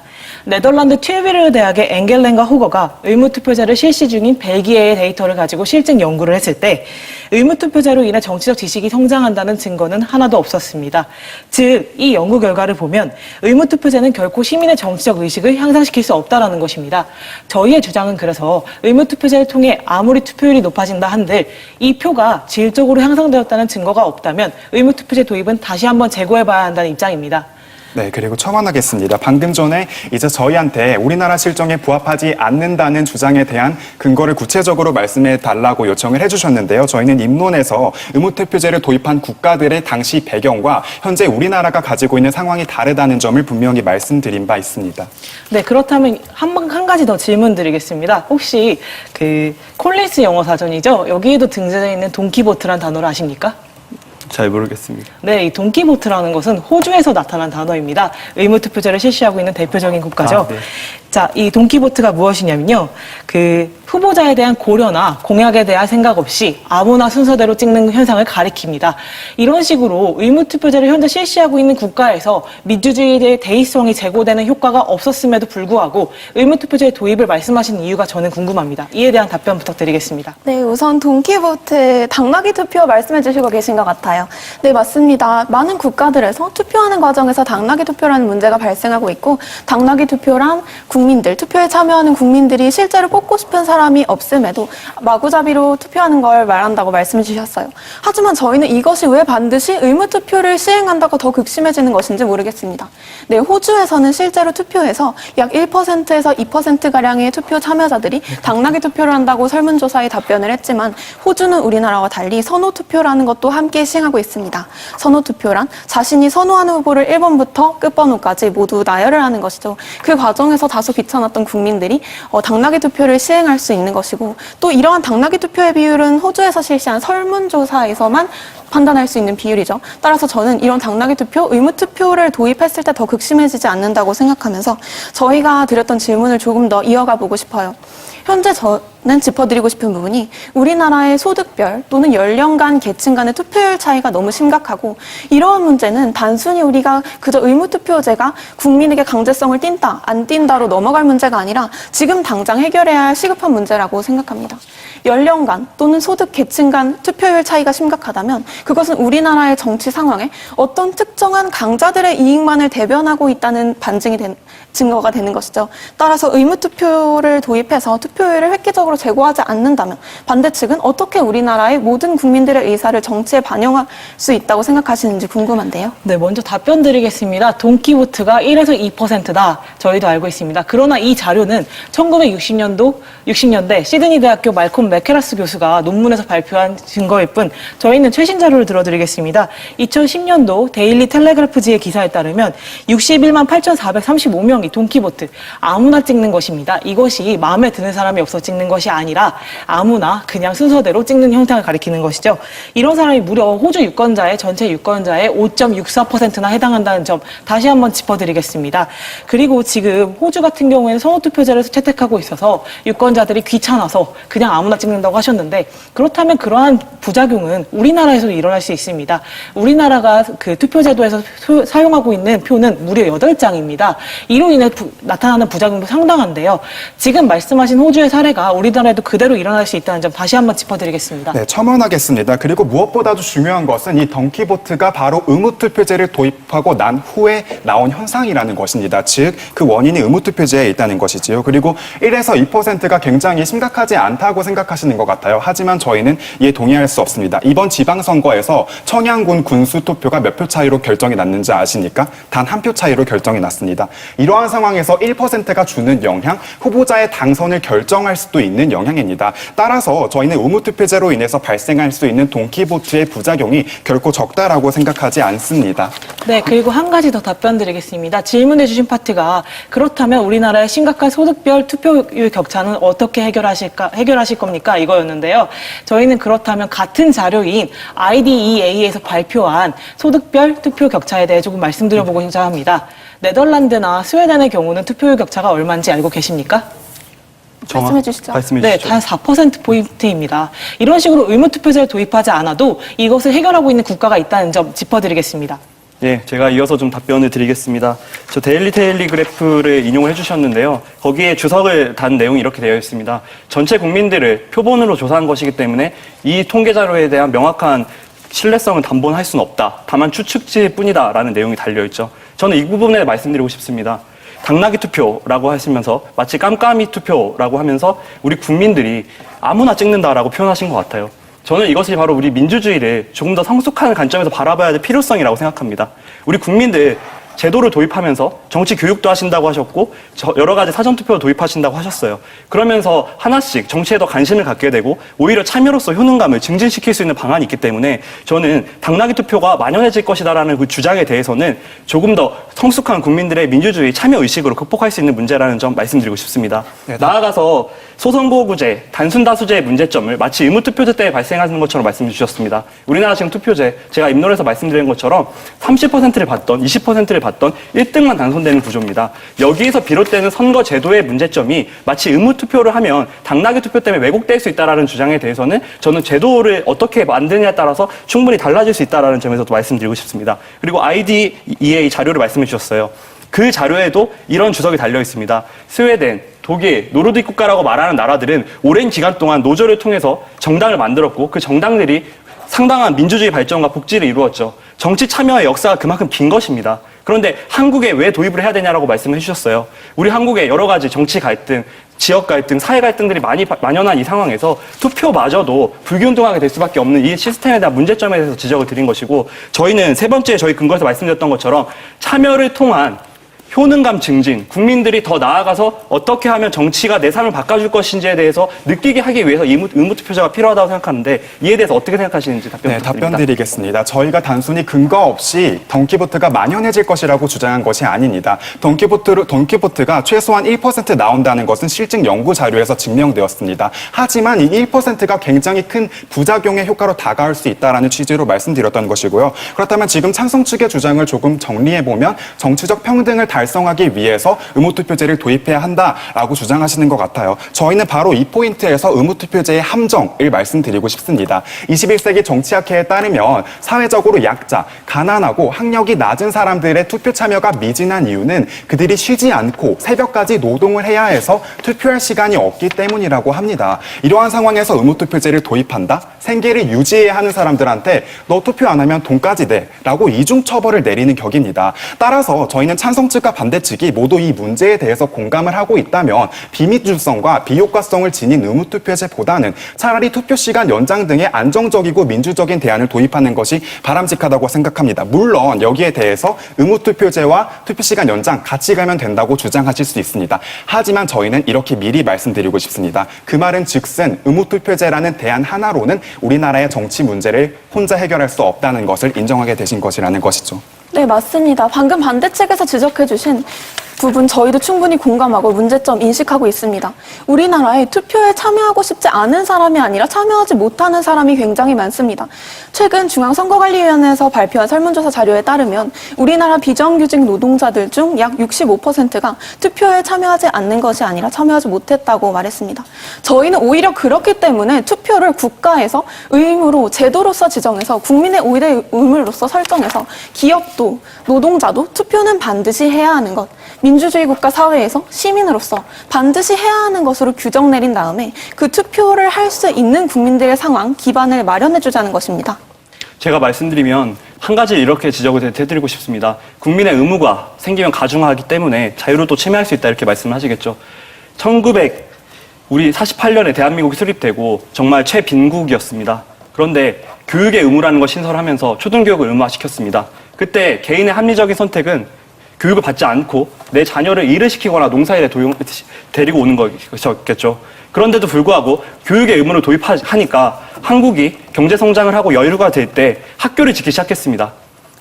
I: 네덜란드 튠베르 대학의 엥겔렌과 후거가 의무투표제를 실시 중인 벨기에의 데이터를 가지고 실증 연구를 했을 때 의무투표제로 인해 정치적 지식이 성장한다는 증거는 하나도 없었습니다. 즉, 이 연구 결과를 보면 의무투표제는 결코 시민의 정치적 의식을 향상시킬 수 없다는 것입니다. 저희의 주장은 그래서 의무투표제를 통해 아무리 투표율이 높아진다 한들 이 표가 질적으로 향상되었다는 증거가 없다면 의무투표제 도입은 다시 한번 재고해봐야 한다는 입장입니다.
R: 네, 그리고 첨언하겠습니다. 방금 전에 이제 저희한테 우리나라 실정에 부합하지 않는다는 주장에 대한 근거를 구체적으로 말씀해 달라고 요청을 해주셨는데요. 저희는 입론에서 의무투표제를 도입한 국가들의 당시 배경과 현재 우리나라가 가지고 있는 상황이 다르다는 점을 분명히 말씀드린 바 있습니다.
I: 네, 그렇다면 한 가지 더 질문 드리겠습니다. 혹시 콜린스 영어 사전이죠? 여기에도 등재되어 있는 돈키보트란 단어를 아십니까?
P: 잘 모르겠습니다.
I: 네, 이 돈키보트라는 것은 호주에서 나타난 단어입니다. 의무투표제를 실시하고 있는 대표적인 국가죠.
P: 네.
I: 자, 이 돈키보트가 무엇이냐면요. 후보자에 대한 고려나 공약에 대한 생각 없이 아무나 순서대로 찍는 현상을 가리킵니다. 이런 식으로 의무투표제를 현재 실시하고 있는 국가에서 민주주의의 대의성이 제고되는 효과가 없었음에도 불구하고 의무투표제 도입을 말씀하신 이유가 저는 궁금합니다. 이에 대한 답변 부탁드리겠습니다.
Q: 네, 우선 돈키보트 당나귀 투표 말씀해 주시고 계신 것 같아요. 네, 맞습니다. 많은 국가들에서 투표하는 과정에서 당나귀 투표라는 문제가 발생하고 있고 당나귀 투표란 국민들, 투표에 참여하는 국민들이 실제로 뽑고 싶은 사람이 없음에도 마구잡이로 투표하는 걸 말한다고 말씀해 주셨어요. 하지만 저희는 이것이 왜 반드시 의무투표를 시행한다고 더 극심해지는 것인지 모르겠습니다. 네, 호주에서는 실제로 투표에서 약 1%에서 2%가량의 투표 참여자들이 당나귀 투표를 한다고 설문조사에 답변을 했지만 호주는 우리나라와 달리 선호투표라는 것도 함께 시행하고 있습니다. 선호투표란 자신이 선호하는 후보를 1번부터 끝번호까지 모두 나열을 하는 것이죠. 그 과정에서 다소 귀찮았던 국민들이 당나귀 투표를 시행할 수 있는 것이고 또 이러한 당나귀 투표의 비율은 호주에서 실시한 설문조사에서만 판단할 수 있는 비율이죠. 따라서 저는 이런 당나귀 투표, 의무투표를 도입했을 때 더 극심해지지 않는다고 생각하면서 저희가 드렸던 질문을 조금 더 이어가 보고 싶어요. 현재 저는 짚어드리고 싶은 부분이 우리나라의 소득별 또는 연령 간 계층 간의 투표율 차이가 너무 심각하고 이러한 문제는 단순히 우리가 그저 의무투표제가 국민에게 강제성을 띈다, 안 띈다로 넘어갈 문제가 아니라 지금 당장 해결해야 할 시급한 문제라고 생각합니다. 연령 간 또는 소득 계층 간 투표율 차이가 심각하다면 그것은 우리나라의 정치 상황에 어떤 특정한 강자들의 이익만을 대변하고 있다는 증거가 되는 것이죠. 따라서 의무투표를 도입해서 투표율을 획기적으로 제고하지 않는다면 반대측은 어떻게 우리나라의 모든 국민들의 의사를 정치에 반영할 수 있다고 생각하시는지 궁금한데요.
I: 네, 먼저 답변 드리겠습니다. 돈키보트가 1에서 2%다. 저희도 알고 있습니다. 그러나 이 자료는 1960년대 시드니 대학교 말콤 메케라스 교수가 논문에서 발표한 증거일 뿐 저희는 최신 자료를 들어드리겠습니다. 2010년도 데일리 텔레그래프지의 기사에 따르면 61만 8,435명이 돈키보트 아무나 찍는 것입니다. 이것이 마음에 드는 사람이 없어 찍는 것이 아니라 아무나 그냥 순서대로 찍는 형태를 가리키는 것이죠. 이런 사람이 무려 호주 유권자의 전체 유권자의 5.64%나 해당한다는 점 다시 한번 짚어드리겠습니다. 그리고 지금 호주 같은 경우에는 선호투표제를 채택하고 있어서 유권자들이 귀찮아서 그냥 아무나 찍는다고 하셨는데 그렇다면 그러한 부작용은 우리나라에서도 일어날 수 있습니다. 우리나라가 투표제도에서 사용하고 있는 표는 무려 8장입니다. 이로 인해 나타나는 부작용도 상당한데요. 지금 말씀하신 호주의 사례가 우리나라에도 그대로 일어날 수 있다는 점 다시 한번 짚어드리겠습니다.
R: 네, 첨언하겠습니다. 그리고 무엇보다도 중요한 것은 이 던키보트가 바로 의무투표제를 도입하고 난 후에 나온 현상이라는 것입니다. 즉, 그 원인이 의무투표제에 있다는 것이지요. 그리고 1에서 2%가 굉장히 심각하지 않다고 생각하시는 것 같아요. 하지만 저희는 이에 동의할 수 없습니다. 이번 지방선거에서 청양군 군수투표가 몇 표 차이로 결정이 났는지 아십니까? 단 한 표 차이로 결정이 났습니다. 이러한 상황에서 1%가 주는 영향, 후보자의 당선을 결정할 수도 있는 영향입니다. 따라서 저희는 의무투표제로 인해서 발생할 수 있는 돈키호테의 부작용이 결코 적다라고 생각하지 않습니다.
I: 네, 그리고 한 가지 더 답변 드리겠습니다. 질문해 주신 파트가 그렇다면 우리나라의 심각한 소득별 투표율 격차는 어떻게 해결하실 겁니까? 이거였는데요. 저희는 그렇다면 같은 자료인 IDEA에서 발표한 소득별 투표 격차에 대해 조금 말씀드려보고자 합니다. 네덜란드나 스웨덴의 경우는 투표율 격차가 얼마인지 알고 계십니까?
Q: 말씀해 주시죠.
I: 네, 단 4%포인트입니다. 이런 식으로 의무투표제를 도입하지 않아도 이것을 해결하고 있는 국가가 있다는 점 짚어드리겠습니다.
P: 예, 제가 이어서 좀 답변을 드리겠습니다. 저 데일리 텔리그래프를 인용을 해주셨는데요. 거기에 주석을 단 내용이 이렇게 되어 있습니다. 전체 국민들을 표본으로 조사한 것이기 때문에 이 통계 자료에 대한 명확한 신뢰성을 담보할 수는 없다. 다만 추측지일 뿐이다라는 내용이 달려있죠. 저는 이 부분에 말씀드리고 싶습니다. 당나귀 투표라고 하시면서 마치 깜깜이 투표라고 하면서 우리 국민들이 아무나 찍는다라고 표현하신 것 같아요. 저는 이것이 바로 우리 민주주의를 조금 더 성숙한 관점에서 바라봐야 될 필요성이라고 생각합니다. 우리 국민들 제도를 도입하면서 정치 교육도 하신다고 하셨고 여러 가지 사전투표 도입하신다고 하셨어요. 그러면서 하나씩 정치에 더 관심을 갖게 되고 오히려 참여로서 효능감을 증진시킬 수 있는 방안이 있기 때문에 저는 당나귀 투표가 만연해질 것이다라는 그 주장에 대해서는 조금 더 성숙한 국민들의 민주주의 참여의식으로 극복할 수 있는 문제라는 점 말씀드리고 싶습니다. 네, 나아가서 소선거구제, 단순다수제의 문제점을 마치 의무투표제 때 발생하는 것처럼 말씀해 주셨습니다. 우리나라 지금 투표제, 제가 입론에서 말씀드린 것처럼 30%를 받던 20%를 받던 1등만 당선되는 구조입니다. 여기에서 비롯되는 선거 제도의 문제점이 마치 의무투표를 하면 당나귀 투표 때문에 왜곡될 수 있다는 주장에 대해서는 저는 제도를 어떻게 만드느냐에 따라서 충분히 달라질 수 있다는 점에서도 말씀드리고 싶습니다. 그리고 IDEA 자료를 말씀해 주셨어요. 그 자료에도 이런 주석이 달려 있습니다. 스웨덴, 독일, 노르딕 국가라고 말하는 나라들은 오랜 기간 동안 노조를 통해서 정당을 만들었고 그 정당들이 상당한 민주주의 발전과 복지를 이루었죠. 정치 참여의 역사가 그만큼 긴 것입니다. 그런데 한국에 왜 도입을 해야 되냐라고 말씀해 주셨어요. 우리 한국에 여러 가지 정치 갈등, 지역 갈등, 사회 갈등들이 많이 만연한 이 상황에서 투표마저도 불균등하게 될 수밖에 없는 이 시스템에 대한 문제점에 대해서 지적을 드린 것이고 저희는 세 번째 저희 근거에서 말씀드렸던 것처럼 참여를 통한 효능감 증진, 국민들이 더 나아가서 어떻게 하면 정치가 내 삶을 바꿔줄 것인지에 대해서 느끼게 하기 위해서 의무투표제가 필요하다고 생각하는데 이에 대해서 어떻게 생각하시는지 답변
R: 네,
P: 부탁드립니다.
R: 답변 드리겠습니다. 저희가 단순히 근거 없이 돈키호테가 만연해질 것이라고 주장한 것이 아닙니다. 돈키호테가 최소한 1% 나온다는 것은 실증 연구 자료에서 증명되었습니다. 하지만 이 1%가 굉장히 큰 부작용의 효과로 다가올 수 있다는 취지로 말씀드렸던 것이고요. 그렇다면 지금 찬성 측의 주장을 조금 정리해보면 정치적 평등을 달성하기 위해서 의무투표제를 도입해야 한다라고 주장하시는 것 같아요. 저희는 바로 이 포인트에서 의무투표제의 함정을 말씀드리고 싶습니다. 21세기 정치학회에 따르면 사회적으로 약자, 가난하고 학력이 낮은 사람들의 투표 참여가 미진한 이유는 그들이 쉬지 않고 새벽까지 노동을 해야 해서 투표할 시간이 없기 때문이라고 합니다. 이러한 상황에서 의무투표제를 도입한다? 생계를 유지해야 하는 사람들한테 너 투표 안 하면 돈까지 내 라고 이중처벌을 내리는 격입니다. 따라서 저희는 찬성 측과 반대 측이 모두 이 문제에 대해서 공감을 하고 있다면 비민주성과 비효과성을 지닌 의무투표제보다는 차라리 투표시간 연장 등의 안정적이고 민주적인 대안을 도입하는 것이 바람직하다고 생각합니다. 물론 여기에 대해서 의무투표제와 투표시간 연장 같이 가면 된다고 주장하실 수 있습니다. 하지만 저희는 이렇게 미리 말씀드리고 싶습니다. 그 말은 즉슨 의무투표제라는 대안 하나로는 우리나라의 정치 문제를 혼자 해결할 수 없다는 것을 인정하게 되신 것이라는 것이죠.
Q: 네, 맞습니다. 방금 반대측에서 지적해주신 부분 저희도 충분히 공감하고 문제점 인식하고 있습니다. 우리나라에 투표에 참여하고 싶지 않은 사람이 아니라 참여하지 못하는 사람이 굉장히 많습니다. 최근 중앙선거관리위원회에서 발표한 설문조사 자료에 따르면 우리나라 비정규직 노동자들 중 약 65%가 투표에 참여하지 않는 것이 아니라 참여하지 못했다고 말했습니다. 저희는 오히려 그렇기 때문에 투표를 국가에서 의무로 제도로서 지정해서 국민의 의무로서 설정해서 기업도 노동자도 투표는 반드시 해야 하는 것, 민주주의 국가 사회에서 시민으로서 반드시 해야 하는 것으로 규정 내린 다음에 그 투표를 할 수 있는 국민들의 상황, 기반을 마련해주자는 것입니다.
P: 제가 말씀드리면 한 가지 이렇게 지적을 해드리고 싶습니다. 국민의 의무가 생기면 가중하기 때문에 자유를 또 침해할 수 있다 이렇게 말씀을 하시겠죠. 1948년에 대한민국이 수립되고 정말 최빈국이었습니다. 그런데 교육의 의무라는 걸 신설하면서 초등교육을 의무화시켰습니다. 그때 개인의 합리적인 선택은 교육을 받지 않고 내 자녀를 일을 시키거나 농사일에 데리고 오는 것이었겠죠. 그런데도 불구하고 교육의 의무를 도입하니까 한국이 경제 성장을 하고 여유가 될 때 학교를 짓기 시작했습니다.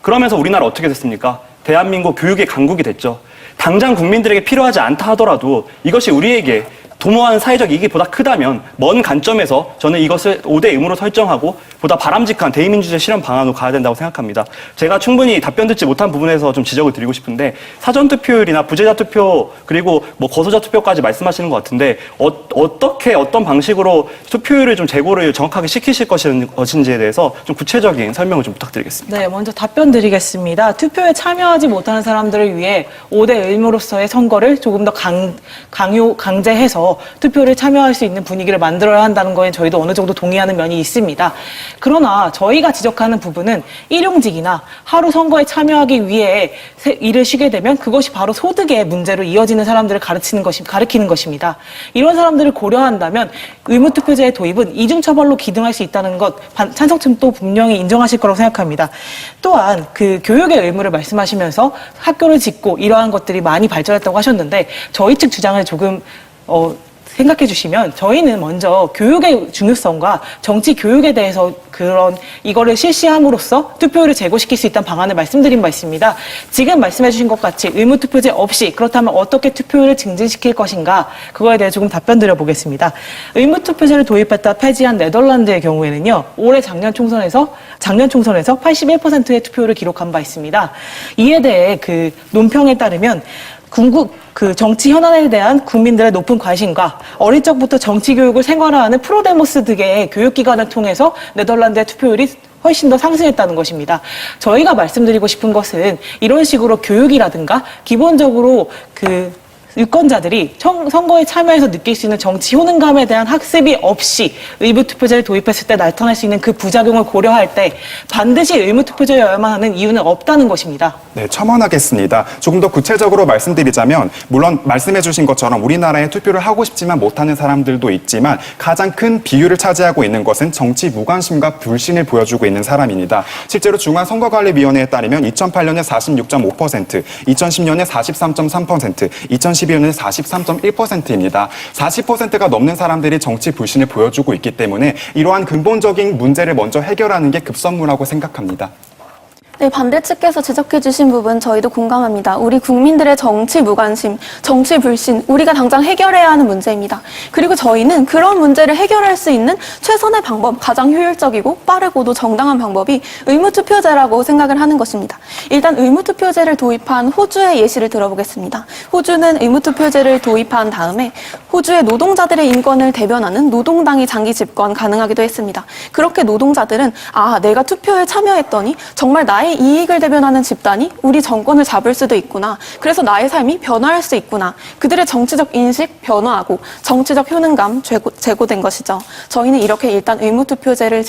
P: 그러면서 우리나라 어떻게 됐습니까? 대한민국 교육의 강국이 됐죠. 당장 국민들에게 필요하지 않다 하더라도 이것이 우리에게 도모하는 사회적 이익이 보다 크다면 먼 관점에서 저는 이것을 5대 의무로 설정하고 보다 바람직한 대의민주주의 실현 방안으로 가야 된다고 생각합니다. 제가 충분히 답변 듣지 못한 부분에서 좀 지적을 드리고 싶은데 사전투표율이나 부재자 투표 그리고 뭐 거소자 투표까지 말씀하시는 것 같은데 어떻게 어떤 방식으로 투표율을 좀 재고를 정확하게 시키실 것인지에 대해서 좀 구체적인 설명을 좀 부탁드리겠습니다.
I: 네, 먼저 답변 드리겠습니다. 투표에 참여하지 못하는 사람들을 위해 5대 의무로서의 선거를 조금 더 강제해서 투표를 참여할 수 있는 분위기를 만들어야 한다는 거에 저희도 어느 정도 동의하는 면이 있습니다. 그러나 저희가 지적하는 부분은 일용직이나 하루 선거에 참여하기 위해 일을 쉬게 되면 그것이 바로 소득의 문제로 이어지는 사람들을 가리키는 것입니다. 이런 사람들을 고려한다면 의무투표제의 도입은 이중처벌로 기등할 수 있다는 것 찬성층도 분명히 인정하실 거라고 생각합니다. 또한 그 교육의 의무를 말씀하시면서 학교를 짓고 이러한 것들이 많이 발전했다고 하셨는데 저희 측 주장을 조금 생각해 주시면 저희는 먼저 교육의 중요성과 정치 교육에 대해서 이거를 실시함으로써 투표율을 제고시킬 수 있다는 방안을 말씀드린 바 있습니다. 지금 말씀해 주신 것 같이 의무투표제 없이 그렇다면 어떻게 투표율을 증진시킬 것인가 그거에 대해 조금 답변 드려보겠습니다. 의무투표제를 도입했다 폐지한 네덜란드의 경우에는요. 올해 작년 총선에서 81%의 투표율을 기록한 바 있습니다. 이에 대해 그 논평에 따르면 정치 현안에 대한 국민들의 높은 관심과 어릴 적부터 정치 교육을 생활화하는 프로데모스 등의 교육기관을 통해서 네덜란드의 투표율이 훨씬 더 상승했다는 것입니다. 저희가 말씀드리고 싶은 것은 이런 식으로 교육이라든가 기본적으로 유권자들이 선거에 참여해서 느낄 수 있는 정치 효능감에 대한 학습이 없이 의무투표제를 도입했을 때 나타날 수 있는 그 부작용을 고려할 때 반드시 의무투표제여야만 하는 이유는 없다는 것입니다.
R: 네, 첨언하겠습니다. 조금 더 구체적으로 말씀드리자면 물론 말씀해 주신 것처럼 우리나라에 투표를 하고 싶지만 못하는 사람들도 있지만 가장 큰 비율을 차지하고 있는 것은 정치 무관심과 불신을 보여주고 있는 사람입니다. 실제로 중앙선거관리위원회에 따르면 2008년에 46.5%, 2010년에 43.3%, 2012년에 43.1%입니다. 40%가 넘는 사람들이 정치 불신을 보여주고 있기 때문에 이러한 근본적인 문제를 먼저 해결하는 게 급선무라고 생각합니다.
Q: 네, 반대측에서 지적해주신 부분 저희도 공감합니다. 우리 국민들의 정치 무관심, 정치 불신, 우리가 당장 해결해야 하는 문제입니다. 그리고 저희는 그런 문제를 해결할 수 있는 최선의 방법, 가장 효율적이고 빠르고도 정당한 방법이 의무투표제라고 생각을 하는 것입니다. 일단 의무투표제를 도입한 호주의 예시를 들어보겠습니다. 호주는 의무투표제를 도입한 다음에 호주의 노동자들의 인권을 대변하는 노동당이 장기 집권 가능하기도 했습니다. 그렇게 노동자들은 내가 투표에 참여했더니 정말 나의 이익을 대변하는 집단이 우리 정권을 잡을 수도 있구나. 그래서 나의 삶이 변화할 수 있구나. 그들의 정치적 인식 변화하고 정치적 효능감 제고된 것이죠. 저희는 이렇게 일단 의무투표제를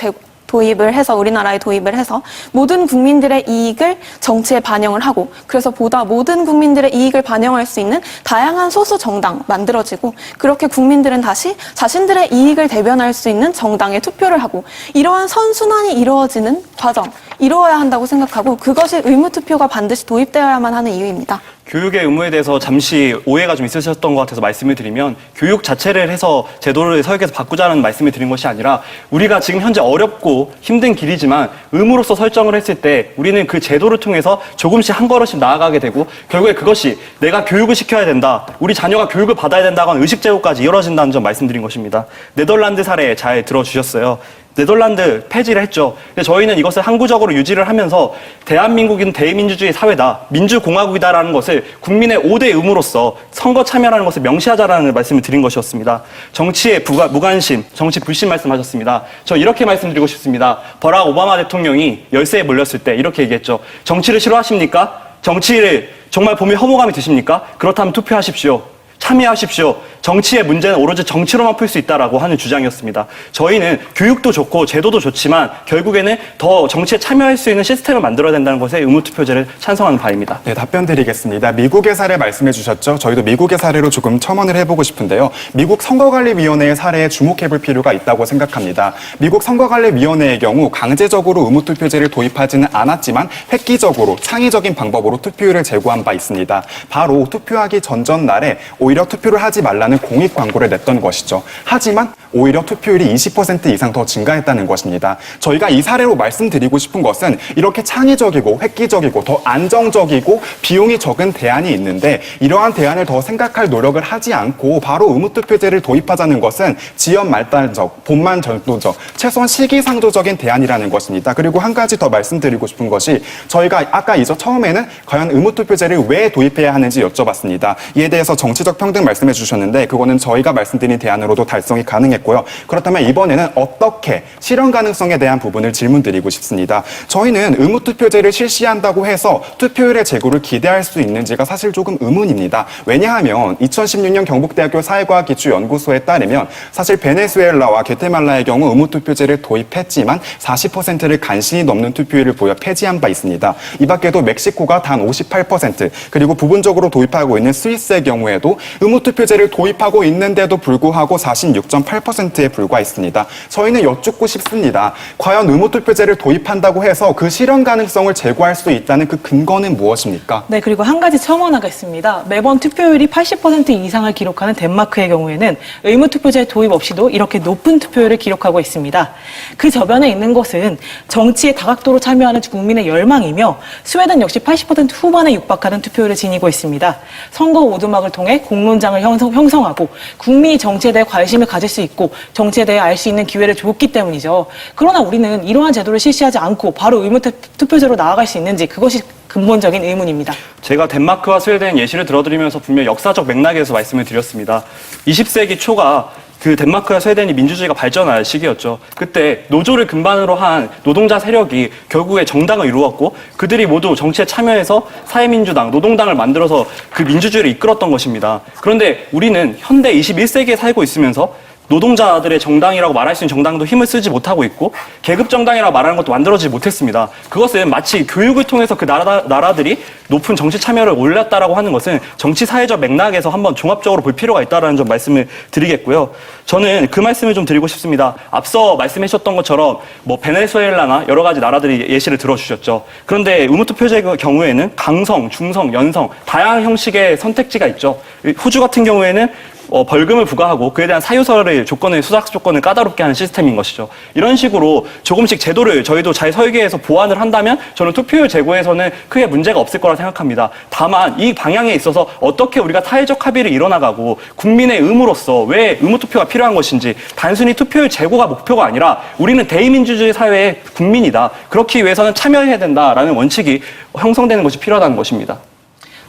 Q: 우리나라에 도입을 해서 모든 국민들의 이익을 정치에 반영을 하고 그래서 보다 모든 국민들의 이익을 반영할 수 있는 다양한 소수 정당 만들어지고 그렇게 국민들은 다시 자신들의 이익을 대변할 수 있는 정당에 투표를 하고 이러한 선순환이 이루어지는 과정 이루어야 한다고 생각하고 그것이 의무투표가 반드시 도입되어야만 하는 이유입니다.
P: 교육의 의무에 대해서 잠시 오해가 좀 있으셨던 것 같아서 말씀을 드리면 교육 자체를 해서 제도를 설계해서 바꾸자는 말씀을 드린 것이 아니라 우리가 지금 현재 어렵고 힘든 길이지만 의무로서 설정을 했을 때 우리는 그 제도를 통해서 조금씩 한 걸음씩 나아가게 되고 결국에 그것이 내가 교육을 시켜야 된다. 우리 자녀가 교육을 받아야 된다고 하는 의식제도까지 이루어진다는 점 말씀드린 것입니다. 네덜란드 사례 잘 들어주셨어요. 네덜란드 폐지를 했죠. 근데 저희는 이것을 항구적으로 유지를 하면서 대한민국은 대의민주주의 사회다, 민주공화국이다라는 것을 국민의 5대 의무로서 선거 참여라는 것을 명시하자라는 말씀을 드린 것이었습니다. 정치의 무관심, 정치 불신 말씀하셨습니다. 저 이렇게 말씀드리고 싶습니다. 버락 오바마 대통령이 열세에 몰렸을 때 이렇게 얘기했죠. 정치를 싫어하십니까? 정치를 정말 보면 혐오감이 드십니까? 그렇다면 투표하십시오. 참여하십시오. 정치의 문제는 오로지 정치로만 풀 수 있다라고 하는 주장이었습니다. 저희는 교육도 좋고 제도도 좋지만 결국에는 더 정치에 참여할 수 있는 시스템을 만들어야 된다는 것에 의무투표제를 찬성하는 바입니다.
R: 네, 답변 드리겠습니다. 미국의 사례 말씀해 주셨죠? 저희도 미국의 사례로 조금 첨언을 해보고 싶은데요. 미국 선거관리위원회의 사례에 주목해볼 필요가 있다고 생각합니다. 미국 선거관리위원회의 경우 강제적으로 의무투표제를 도입하지는 않았지만 획기적으로 창의적인 방법으로 투표율을 제고한 바 있습니다. 바로 투표하기 전날에 오히려 투표를 하지 말라는 공익 광고를 냈던 것이죠. 하지만 오히려 투표율이 20% 이상 더 증가했다는 것입니다. 저희가 이 사례로 말씀드리고 싶은 것은 이렇게 창의적이고 획기적이고 더 안정적이고 비용이 적은 대안이 있는데 이러한 대안을 더 생각할 노력을 하지 않고 바로 의무투표제를 도입하자는 것은 지연 말단적, 본만 전도적, 최소한 시기상조적인 대안이라는 것입니다. 그리고 한 가지 더 말씀드리고 싶은 것이 저희가 아까 처음에는 과연 의무투표제를 왜 도입해야 하는지 여쭤봤습니다. 이에 대해서 정치적 평등 말씀해 주셨는데 그거는 저희가 말씀드린 대안으로도 달성이 가능했고요. 그렇다면 이번에는 어떻게 실현 가능성에 대한 부분을 질문드리고 싶습니다. 저희는 의무투표제를 실시한다고 해서 투표율의 제고를 기대할 수 있는지가 사실 조금 의문입니다. 왜냐하면 2016년 경북대학교 사회과학기초연구소에 따르면 사실 베네수엘라와 게테말라의 경우 의무투표제를 도입했지만 40%를 간신히 넘는 투표율을 보여 폐지한 바 있습니다. 이 밖에도 멕시코가 단 58%, 그리고 부분적으로 도입하고 있는 스위스의 경우에도 의무투표제를 도입하고 있는데도 불구하고 46.8%에 불과했습니다. 저희는 여쭙고 싶습니다. 과연 의무투표제를 도입한다고 해서 그 실현 가능성을 제고할 수 있다는 그 근거는 무엇입니까?
I: 네, 그리고 한 가지 첨언하겠습니다. 매번 투표율이 80% 이상을 기록하는 덴마크의 경우에는 의무투표제 도입 없이도 이렇게 높은 투표율을 기록하고 있습니다. 그 저변에 있는 것은 정치에 다각도로 참여하는 국민의 열망이며 스웨덴 역시 80% 후반에 육박하는 투표율을 지니고 있습니다. 선거 오두막을 통해 공론장을 형성하고 국민이 정치에 대해 관심을 가질 수 있고 정치에 대해 알 수 있는 기회를 줬기 때문이죠. 그러나 우리는 이러한 제도를 실시하지 않고 바로 의무투표제로 나아갈 수 있는지 그것이 근본적인 의문입니다.
P: 제가 덴마크와 스웨덴 예시를 들어드리면서 분명 역사적 맥락에서 말씀을 드렸습니다. 20세기 초가 그 덴마크와 스웨덴이 민주주의가 발전할 시기였죠. 그때 노조를 근반으로 한 노동자 세력이 결국에 정당을 이루었고 그들이 모두 정치에 참여해서 사회민주당, 노동당을 만들어서 그 민주주의를 이끌었던 것입니다. 그런데 우리는 현대 21세기에 살고 있으면서 노동자들의 정당이라고 말할 수 있는 정당도 힘을 쓰지 못하고 있고 계급 정당이라고 말하는 것도 만들어지지 못했습니다. 그것은 마치 교육을 통해서 그 나라들이 높은 정치 참여를 올렸다라고 하는 것은 정치 사회적 맥락에서 한번 종합적으로 볼 필요가 있다라는 점 말씀을 드리겠고요. 저는 그 말씀을 좀 드리고 싶습니다. 앞서 말씀해 주셨던 것처럼 뭐 베네수엘라나 여러 가지 나라들이 예시를 들어주셨죠. 그런데 의무투표제의 경우에는 강성, 중성, 연성 다양한 형식의 선택지가 있죠. 호주 같은 경우에는 벌금을 부과하고 그에 대한 사유서를 수락 조건을 까다롭게 하는 시스템인 것이죠. 이런 식으로 조금씩 제도를 저희도 잘 설계해서 보완을 한다면 저는 투표율 제고에서는 크게 문제가 없을 거라 생각합니다. 다만 이 방향에 있어서 어떻게 우리가 사회적 합의를 이뤄나가고 국민의 의무로서 왜 의무투표가 필요한 것인지 단순히 투표율 제고가 목표가 아니라 우리는 대의민주주의 사회의 국민이다. 그렇기 위해서는 참여해야 된다라는 원칙이 형성되는 것이 필요하다는 것입니다.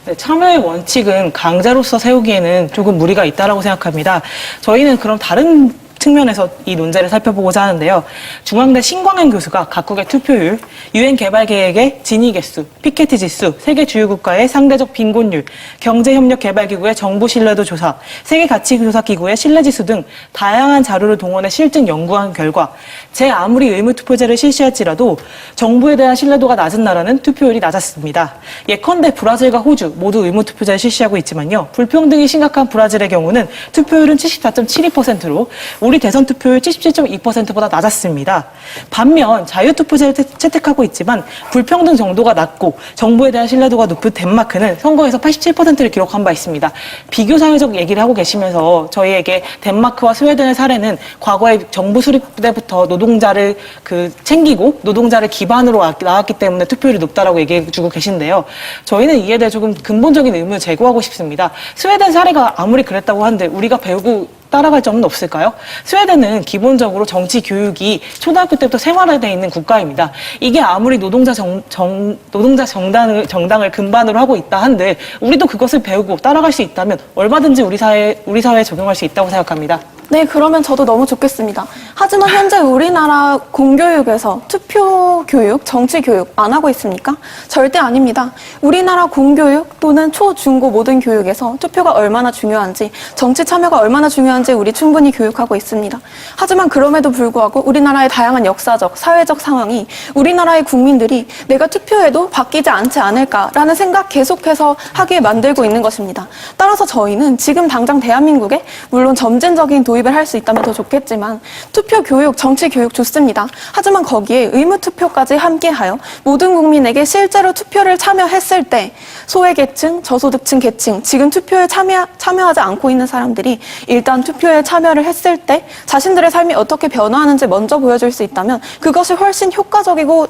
I: 네, 참여의 원칙은 강제로서 세우기에는 조금 무리가 있다고 생각합니다. 저희는 그럼 다른 측면에서 이 논제를 살펴보고자 하는데요. 중앙대 신광현 교수가 각국의 투표율, 유엔 개발 계획의 진위 개수, 피케티 지수, 세계 주요 국가의 상대적 빈곤율, 경제협력 개발기구의 정부 신뢰도 조사, 세계 가치조사 기구의 신뢰 지수 등 다양한 자료를 동원해 실증 연구한 결과 제 아무리 의무투표제를 실시할지라도 정부에 대한 신뢰도가 낮은 나라는 투표율이 낮았습니다. 예컨대 브라질과 호주 모두 의무투표제를 실시하고 있지만요. 불평등이 심각한 브라질의 경우는 투표율은 74.72%로 우리 대선 투표율 77.2%보다 낮았습니다. 반면 자유투표제를 채택하고 있지만 불평등 정도가 낮고 정부에 대한 신뢰도가 높은 덴마크는 선거에서 87%를 기록한 바 있습니다. 비교 사회적 얘기를 하고 계시면서 저희에게 덴마크와 스웨덴의 사례는 과거에 정부 수립 때부터 노동자를 챙기고 노동자를 기반으로 나왔기 때문에 투표율이 높다라고 얘기해 주고 계신데요. 저희는 이에 대해 조금 근본적인 의문을 제기하고 싶습니다. 스웨덴 사례가 아무리 그랬다고 하는데 우리가 배우고 따라갈 점은 없을까요? 스웨덴은 기본적으로 정치 교육이 초등학교 때부터 생활화되어 있는 국가입니다. 이게 아무리 노동자 정당을 근반으로 하고 있다 한들 우리도 그것을 배우고 따라갈 수 있다면 얼마든지 우리 사회에 적용할 수 있다고 생각합니다.
Q: 네, 그러면 저도 너무 좋겠습니다. 하지만 현재 우리나라 공교육에서 투표 교육, 정치 교육 안 하고 있습니까? 절대 아닙니다. 우리나라 공교육 또는 초, 중, 고 모든 교육에서 투표가 얼마나 중요한지, 정치 참여가 얼마나 중요한지 우리 충분히 교육하고 있습니다. 하지만 그럼에도 불구하고 우리나라의 다양한 역사적, 사회적 상황이 우리나라의 국민들이 내가 투표해도 바뀌지 않지 않을까라는 생각 계속해서 하게 만들고 있는 것입니다. 따라서 저희는 지금 당장 대한민국에 물론 점진적인 도입을 할 수 있다면 더 좋겠지만 투표 교육, 정치 교육 좋습니다. 하지만 거기에 의무 투표까지 함께하여 모든 국민에게 실제로 투표를 참여했을 때 소외계층, 저소득층 계층, 지금 투표에 참여하지 않고 있는 사람들이 일단 투표에 참여를 했을 때 자신들의 삶이 어떻게 변화하는지 먼저 보여줄 수 있다면 그것이 훨씬 효과적이고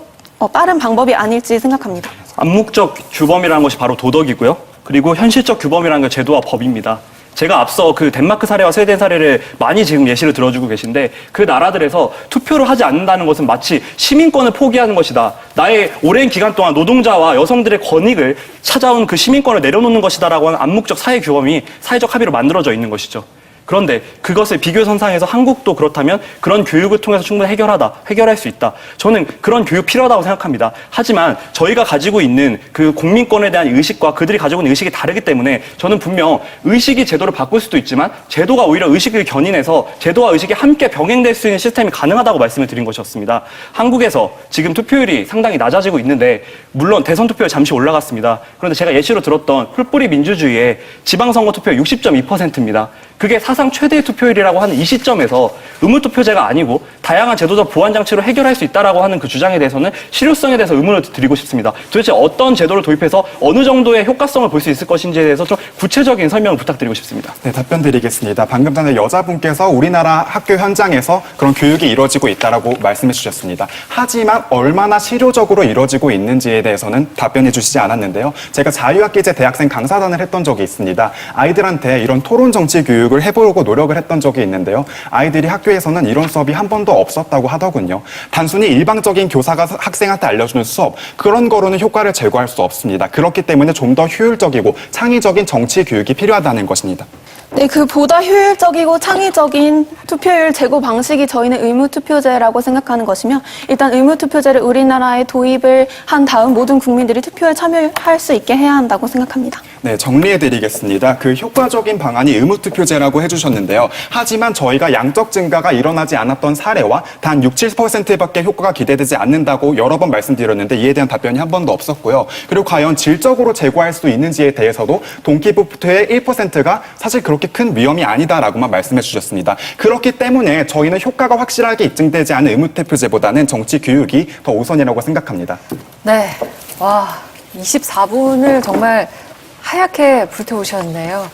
Q: 빠른 방법이 아닐지 생각합니다.
P: 암묵적 규범이라는 것이 바로 도덕이고요. 그리고 현실적 규범이라는 게 제도와 법입니다. 제가 앞서 그 덴마크 사례와 스웨덴 사례를 많이 지금 예시를 들어주고 계신데 그 나라들에서 투표를 하지 않는다는 것은 마치 시민권을 포기하는 것이다. 나의 오랜 기간 동안 노동자와 여성들의 권익을 찾아온 그 시민권을 내려놓는 것이다라고 하는 암묵적 사회 규범이 사회적 합의로 만들어져 있는 것이죠. 그런데 그것을 비교선상에서 한국도 그렇다면 그런 교육을 통해서 충분히 해결할 수 있다. 저는 그런 교육 필요하다고 생각합니다. 하지만 저희가 가지고 있는 그 국민권에 대한 의식과 그들이 가지고 있는 의식이 다르기 때문에 저는 분명 의식이 제도를 바꿀 수도 있지만 제도가 오히려 의식을 견인해서 제도와 의식이 함께 병행될 수 있는 시스템이 가능하다고 말씀을 드린 것이었습니다. 한국에서 지금 투표율이 상당히 낮아지고 있는데 물론 대선 투표율 잠시 올라갔습니다. 그런데 제가 예시로 들었던 풀뿌리 민주주의의 지방선거 투표율 60.2%입니다. 그게 사상 최대 투표율이라고 하는 이 시점에서 의무투표제가 아니고 다양한 제도적 보완 장치로 해결할 수 있다라고 하는 그 주장에 대해서는 실효성에 대해서 의문을 드리고 싶습니다. 도대체 어떤 제도를 도입해서 어느 정도의 효과성을 볼 수 있을 것인지에 대해서 좀 구체적인 설명을 부탁드리고 싶습니다.
R: 네, 답변 드리겠습니다. 방금 전에 여자분께서 우리나라 학교 현장에서 그런 교육이 이루어지고 있다라고 말씀해 주셨습니다. 하지만 얼마나 실효적으로 이루어지고 있는지에 대해서는 답변해 주시지 않았는데요. 제가 자유학기제 대학생 강사단을 했던 적이 있습니다. 아이들한테 이런 토론 정치 교육을 해보려고 노력을 했던 적이 있는데요. 아이들이 학교에서는 이런 수업이 한 번도 없었다고 하더군요. 단순히 일방적인 교사가 학생한테 알려주는 수업, 그런 거로는 효과를 제거할 수 없습니다. 그렇기 때문에 좀 더 효율적이고 창의적인 정치 교육이 필요하다는 것입니다.
Q: 네, 그 보다 효율적이고 창의적인 투표율 제고 방식이 저희는 의무투표제라고 생각하는 것이며 일단 의무투표제를 우리나라에 도입을 한 다음 모든 국민들이 투표에 참여할 수 있게 해야 한다고 생각합니다.
R: 네, 정리해드리겠습니다. 그 효과적인 방안이 의무투표제라고 해주셨는데요. 하지만 저희가 양적 증가가 일어나지 않았던 사례와 단 6, 7%밖에 효과가 기대되지 않는다고 여러 번 말씀드렸는데 이에 대한 답변이 한 번도 없었고요. 그리고 과연 질적으로 제고할 수 있는지에 대해서도 동기부표의 1%가 사실 그렇게 큰 위험이 아니다라고만 말씀해 주셨습니다. 그렇기 때문에 저희는 효과가 확실하게 입증되지 않은 의무투표제보다는 정치 교육이 더 우선이라고 생각합니다.
A: 네, 와 24분을 정말 하얗게 불태우셨네요.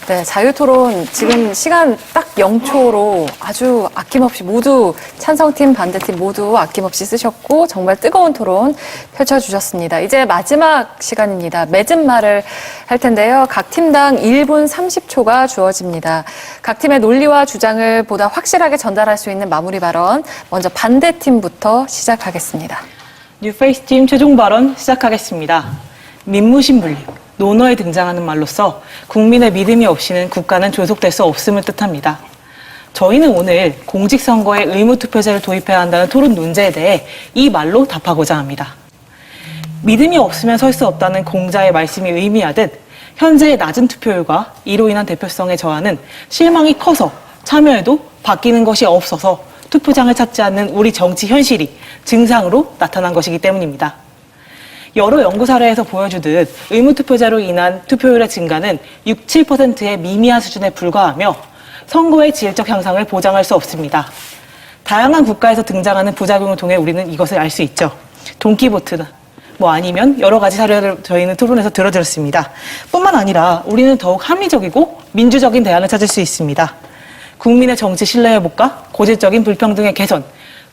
A: 네, 자유토론 지금 시간 딱 0초로 아주 아낌없이 모두 찬성팀, 반대팀 모두 아낌없이 쓰셨고 정말 뜨거운 토론 펼쳐주셨습니다. 이제 마지막 시간입니다. 맺은 말을 할 텐데요. 각 팀당 1분 30초가 주어집니다. 각 팀의 논리와 주장을 보다 확실하게 전달할 수 있는 마무리 발언, 먼저 반대팀부터 시작하겠습니다.
I: 뉴페이스 팀 최종 발언 시작하겠습니다. 민무신분리. 논어에 등장하는 말로써 국민의 믿음이 없이는 국가는 존속될 수 없음을 뜻합니다. 저희는 오늘 공직선거에 의무투표제를 도입해야 한다는 토론 논제에 대해 이 말로 답하고자 합니다. 믿음이 없으면 설 수 없다는 공자의 말씀이 의미하듯 현재의 낮은 투표율과 이로 인한 대표성에 저하는 실망이 커서 참여해도 바뀌는 것이 없어서 투표장을 찾지 않는 우리 정치 현실이 증상으로 나타난 것이기 때문입니다. 여러 연구 사례에서 보여주듯 의무투표제로 인한 투표율의 증가는 6, 7%의 미미한 수준에 불과하며 선거의 질적 향상을 보장할 수 없습니다. 다양한 국가에서 등장하는 부작용을 통해 우리는 이것을 알 수 있죠. 돈키보트나 아니면 여러 가지 사례를 저희는 토론에서 들어드렸습니다. 뿐만 아니라 우리는 더욱 합리적이고 민주적인 대안을 찾을 수 있습니다. 국민의 정치 신뢰 회복과 고질적인 불평등의 개선,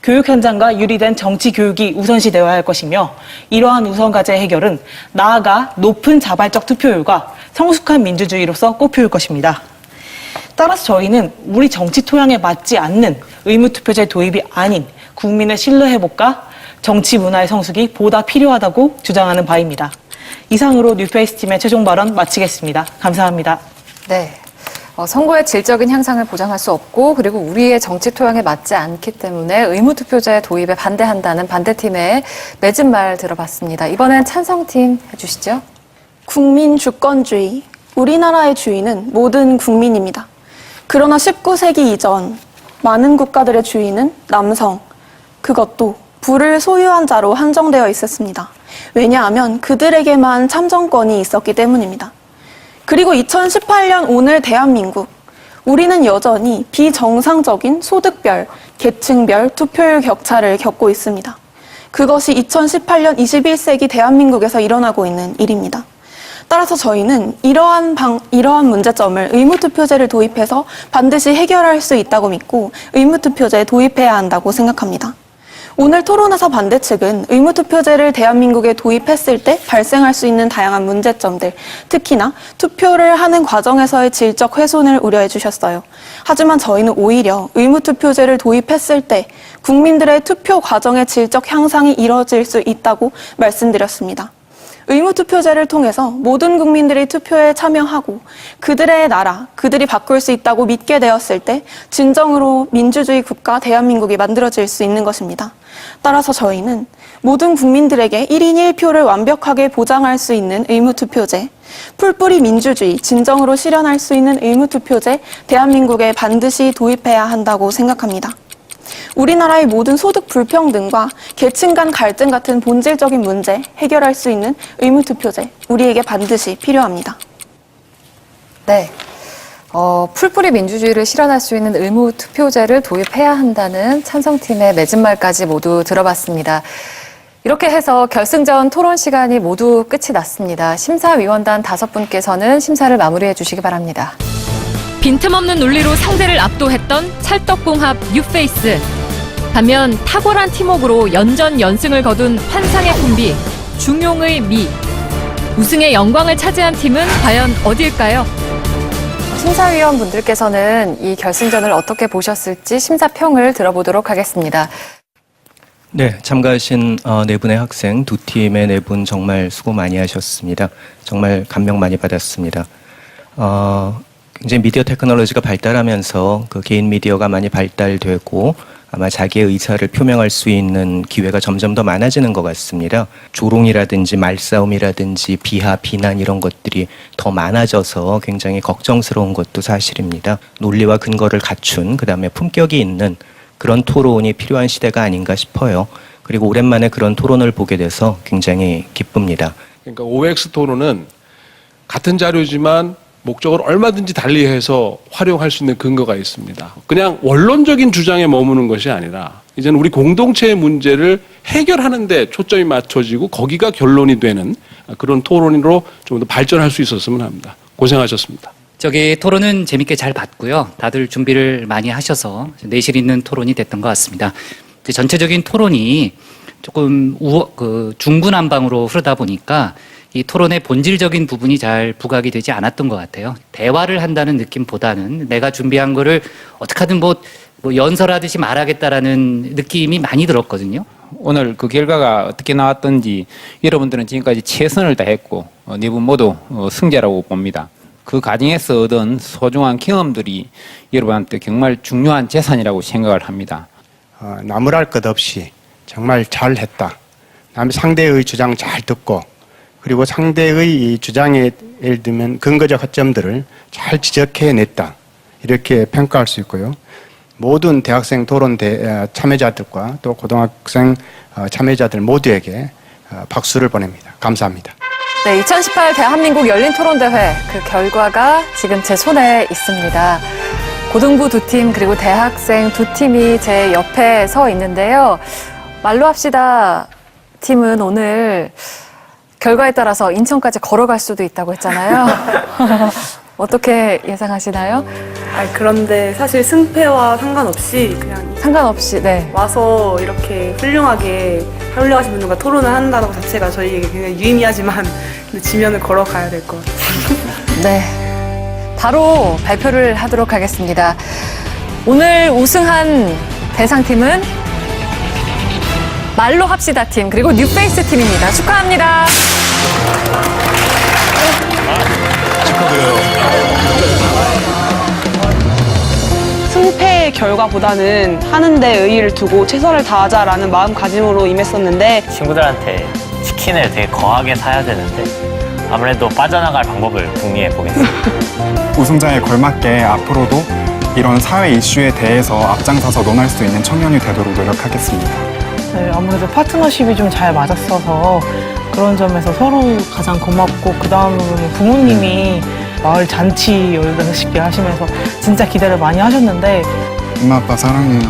I: 교육 현장과 유리된 정치 교육이 우선시되어야 할 것이며 이러한 우선 과제 해결은 나아가 높은 자발적 투표율과 성숙한 민주주의로서 꼽힐 것입니다. 따라서 저희는 우리 정치 토양에 맞지 않는 의무투표제 도입이 아닌 국민의 신뢰 회복과 정치 문화의 성숙이 보다 필요하다고 주장하는 바입니다. 이상으로 뉴페이스 팀의 최종 발언 마치겠습니다. 감사합니다.
A: 네. 선거의 질적인 향상을 보장할 수 없고 그리고 우리의 정치 토양에 맞지 않기 때문에 의무투표제 도입에 반대한다는 반대팀의 맺은 말 들어봤습니다. 이번엔 찬성팀 해주시죠.
Q: 국민 주권주의. 우리나라의 주인은 모든 국민입니다. 그러나 19세기 이전 많은 국가들의 주인은 남성, 그것도 부를 소유한 자로 한정되어 있었습니다. 왜냐하면 그들에게만 참정권이 있었기 때문입니다. 그리고 2018년 오늘 대한민국, 우리는 여전히 비정상적인 소득별, 계층별 투표율 격차를 겪고 있습니다. 그것이 2018년 21세기 대한민국에서 일어나고 있는 일입니다. 따라서 저희는 이러한 문제점을 의무투표제를 도입해서 반드시 해결할 수 있다고 믿고 의무투표제에 도입해야 한다고 생각합니다. 오늘 토론에서 반대 측은 의무투표제를 대한민국에 도입했을 때 발생할 수 있는 다양한 문제점들, 특히나 투표를 하는 과정에서의 질적 훼손을 우려해 주셨어요. 하지만 저희는 오히려 의무투표제를 도입했을 때 국민들의 투표 과정의 질적 향상이 이뤄질 수 있다고 말씀드렸습니다. 의무투표제를 통해서 모든 국민들이 투표에 참여하고 그들의 나라, 그들이 바꿀 수 있다고 믿게 되었을 때 진정으로 민주주의 국가 대한민국이 만들어질 수 있는 것입니다. 따라서 저희는 모든 국민들에게 1인 1표를 완벽하게 보장할 수 있는 의무투표제, 풀뿌리 민주주의 진정으로 실현할 수 있는 의무투표제 대한민국에 반드시 도입해야 한다고 생각합니다. 우리나라의 모든 소득 불평등과 계층 간 갈등 같은 본질적인 문제 해결할 수 있는 의무투표제, 우리에게 반드시 필요합니다.
A: 네. 풀뿌리 민주주의를 실현할 수 있는 의무투표제를 도입해야 한다는 찬성팀의 맺은 말까지 모두 들어봤습니다. 이렇게 해서 결승전 토론 시간이 모두 끝이 났습니다. 심사위원단 5분께서는 심사를 마무리해 주시기 바랍니다.
S: 빈틈없는 논리로 상대를 압도했던 찰떡궁합 뉴페이스. 반면 탁월한 팀워크로 연전연승을 거둔 환상의 콤비 중용의 미. 우승의 영광을 차지한 팀은 과연 어디일까요?
A: 심사위원분들께서는 이 결승전을 어떻게 보셨을지 심사평을 들어보도록 하겠습니다.
T: 네, 참가하신 네 분의 학생, 두 팀의 네 분 정말 수고 많이 하셨습니다. 정말 감명 많이 받았습니다. 굉장히 미디어 테크놀로지가 발달하면서 그 개인 미디어가 많이 발달되고 아마 자기의 의사를 표명할 수 있는 기회가 점점 더 많아지는 것 같습니다. 조롱이라든지 말싸움이라든지 비하, 비난 이런 것들이 더 많아져서 굉장히 걱정스러운 것도 사실입니다. 논리와 근거를 갖춘 그다음에 품격이 있는 그런 토론이 필요한 시대가 아닌가 싶어요. 그리고 오랜만에 그런 토론을 보게 돼서 굉장히 기쁩니다.
U: 그러니까 OX 토론은 같은 자료지만 목적을 얼마든지 달리해서 활용할 수 있는 근거가 있습니다. 그냥 원론적인 주장에 머무는 것이 아니라 이제는 우리 공동체의 문제를 해결하는 데 초점이 맞춰지고 거기가 결론이 되는 그런 토론으로 좀 더 발전할 수 있었으면 합니다. 고생하셨습니다.
V: 토론은 재밌게 잘 봤고요. 다들 준비를 많이 하셔서 내실 있는 토론이 됐던 것 같습니다. 전체적인 토론이 조금 중구난방으로 흐르다 보니까 이 토론의 본질적인 부분이 잘 부각이 되지 않았던 것 같아요. 대화를 한다는 느낌보다는 내가 준비한 거를 어떻게든 뭐 연설하듯이 말하겠다라는 느낌이 많이 들었거든요.
W: 오늘 그 결과가 어떻게 나왔던지 여러분들은 지금까지 최선을 다했고 네 분 모두 승자라고 봅니다. 그 과정에서 얻은 소중한 경험들이 여러분한테 정말 중요한 재산이라고 생각을 합니다.
H: 나무랄 것 없이 정말 잘했다. 상대의 주장 잘 듣고 그리고 상대의 주장에 예를 들면 근거적 허점들을 잘 지적해냈다. 이렇게 평가할 수 있고요. 모든 대학생 토론대 참여자들과 또 고등학생 참여자들 모두에게 박수를 보냅니다. 감사합니다.
A: 네, 2018 대한민국 열린토론대회 그 결과가 지금 제 손에 있습니다. 고등부 2팀 그리고 대학생 2팀이 제 옆에 서 있는데요. 말로 합시다 팀은 오늘 결과에 따라서 인천까지 걸어갈 수도 있다고 했잖아요. 어떻게 예상하시나요?
X: 그런데 사실 승패와 상관없이 그냥
A: 네.
X: 와서 이렇게 훌륭하신 분들과 토론을 한다는 것 자체가 저희에게 굉장히 유의미하지만 지면을 걸어가야 될 것 같아요.
A: 네, 바로 발표를 하도록 하겠습니다. 오늘 우승한 대상팀은 말로 합시다 팀 그리고 뉴페이스 팀입니다. 축하합니다.
B: 축하드려요.
X: 결과보다는 하는 데 의의를 두고 최선을 다하자라는 마음가짐으로 임했었는데
O: 친구들한테 치킨을 되게 거하게 사야 되는데 아무래도 빠져나갈 방법을 궁리해 보겠습니다.
R: 우승자에 걸맞게 앞으로도 이런 사회 이슈에 대해서 앞장서서 논할 수 있는 청년이 되도록 노력하겠습니다.
I: 네, 아무래도 파트너십이 좀 잘 맞았어서 그런 점에서 서로 가장 고맙고 그 다음으로는 부모님이 마을 잔치 15개 하시면서 진짜 기대를 많이 하셨는데
R: 엄마 아빠 사랑해요.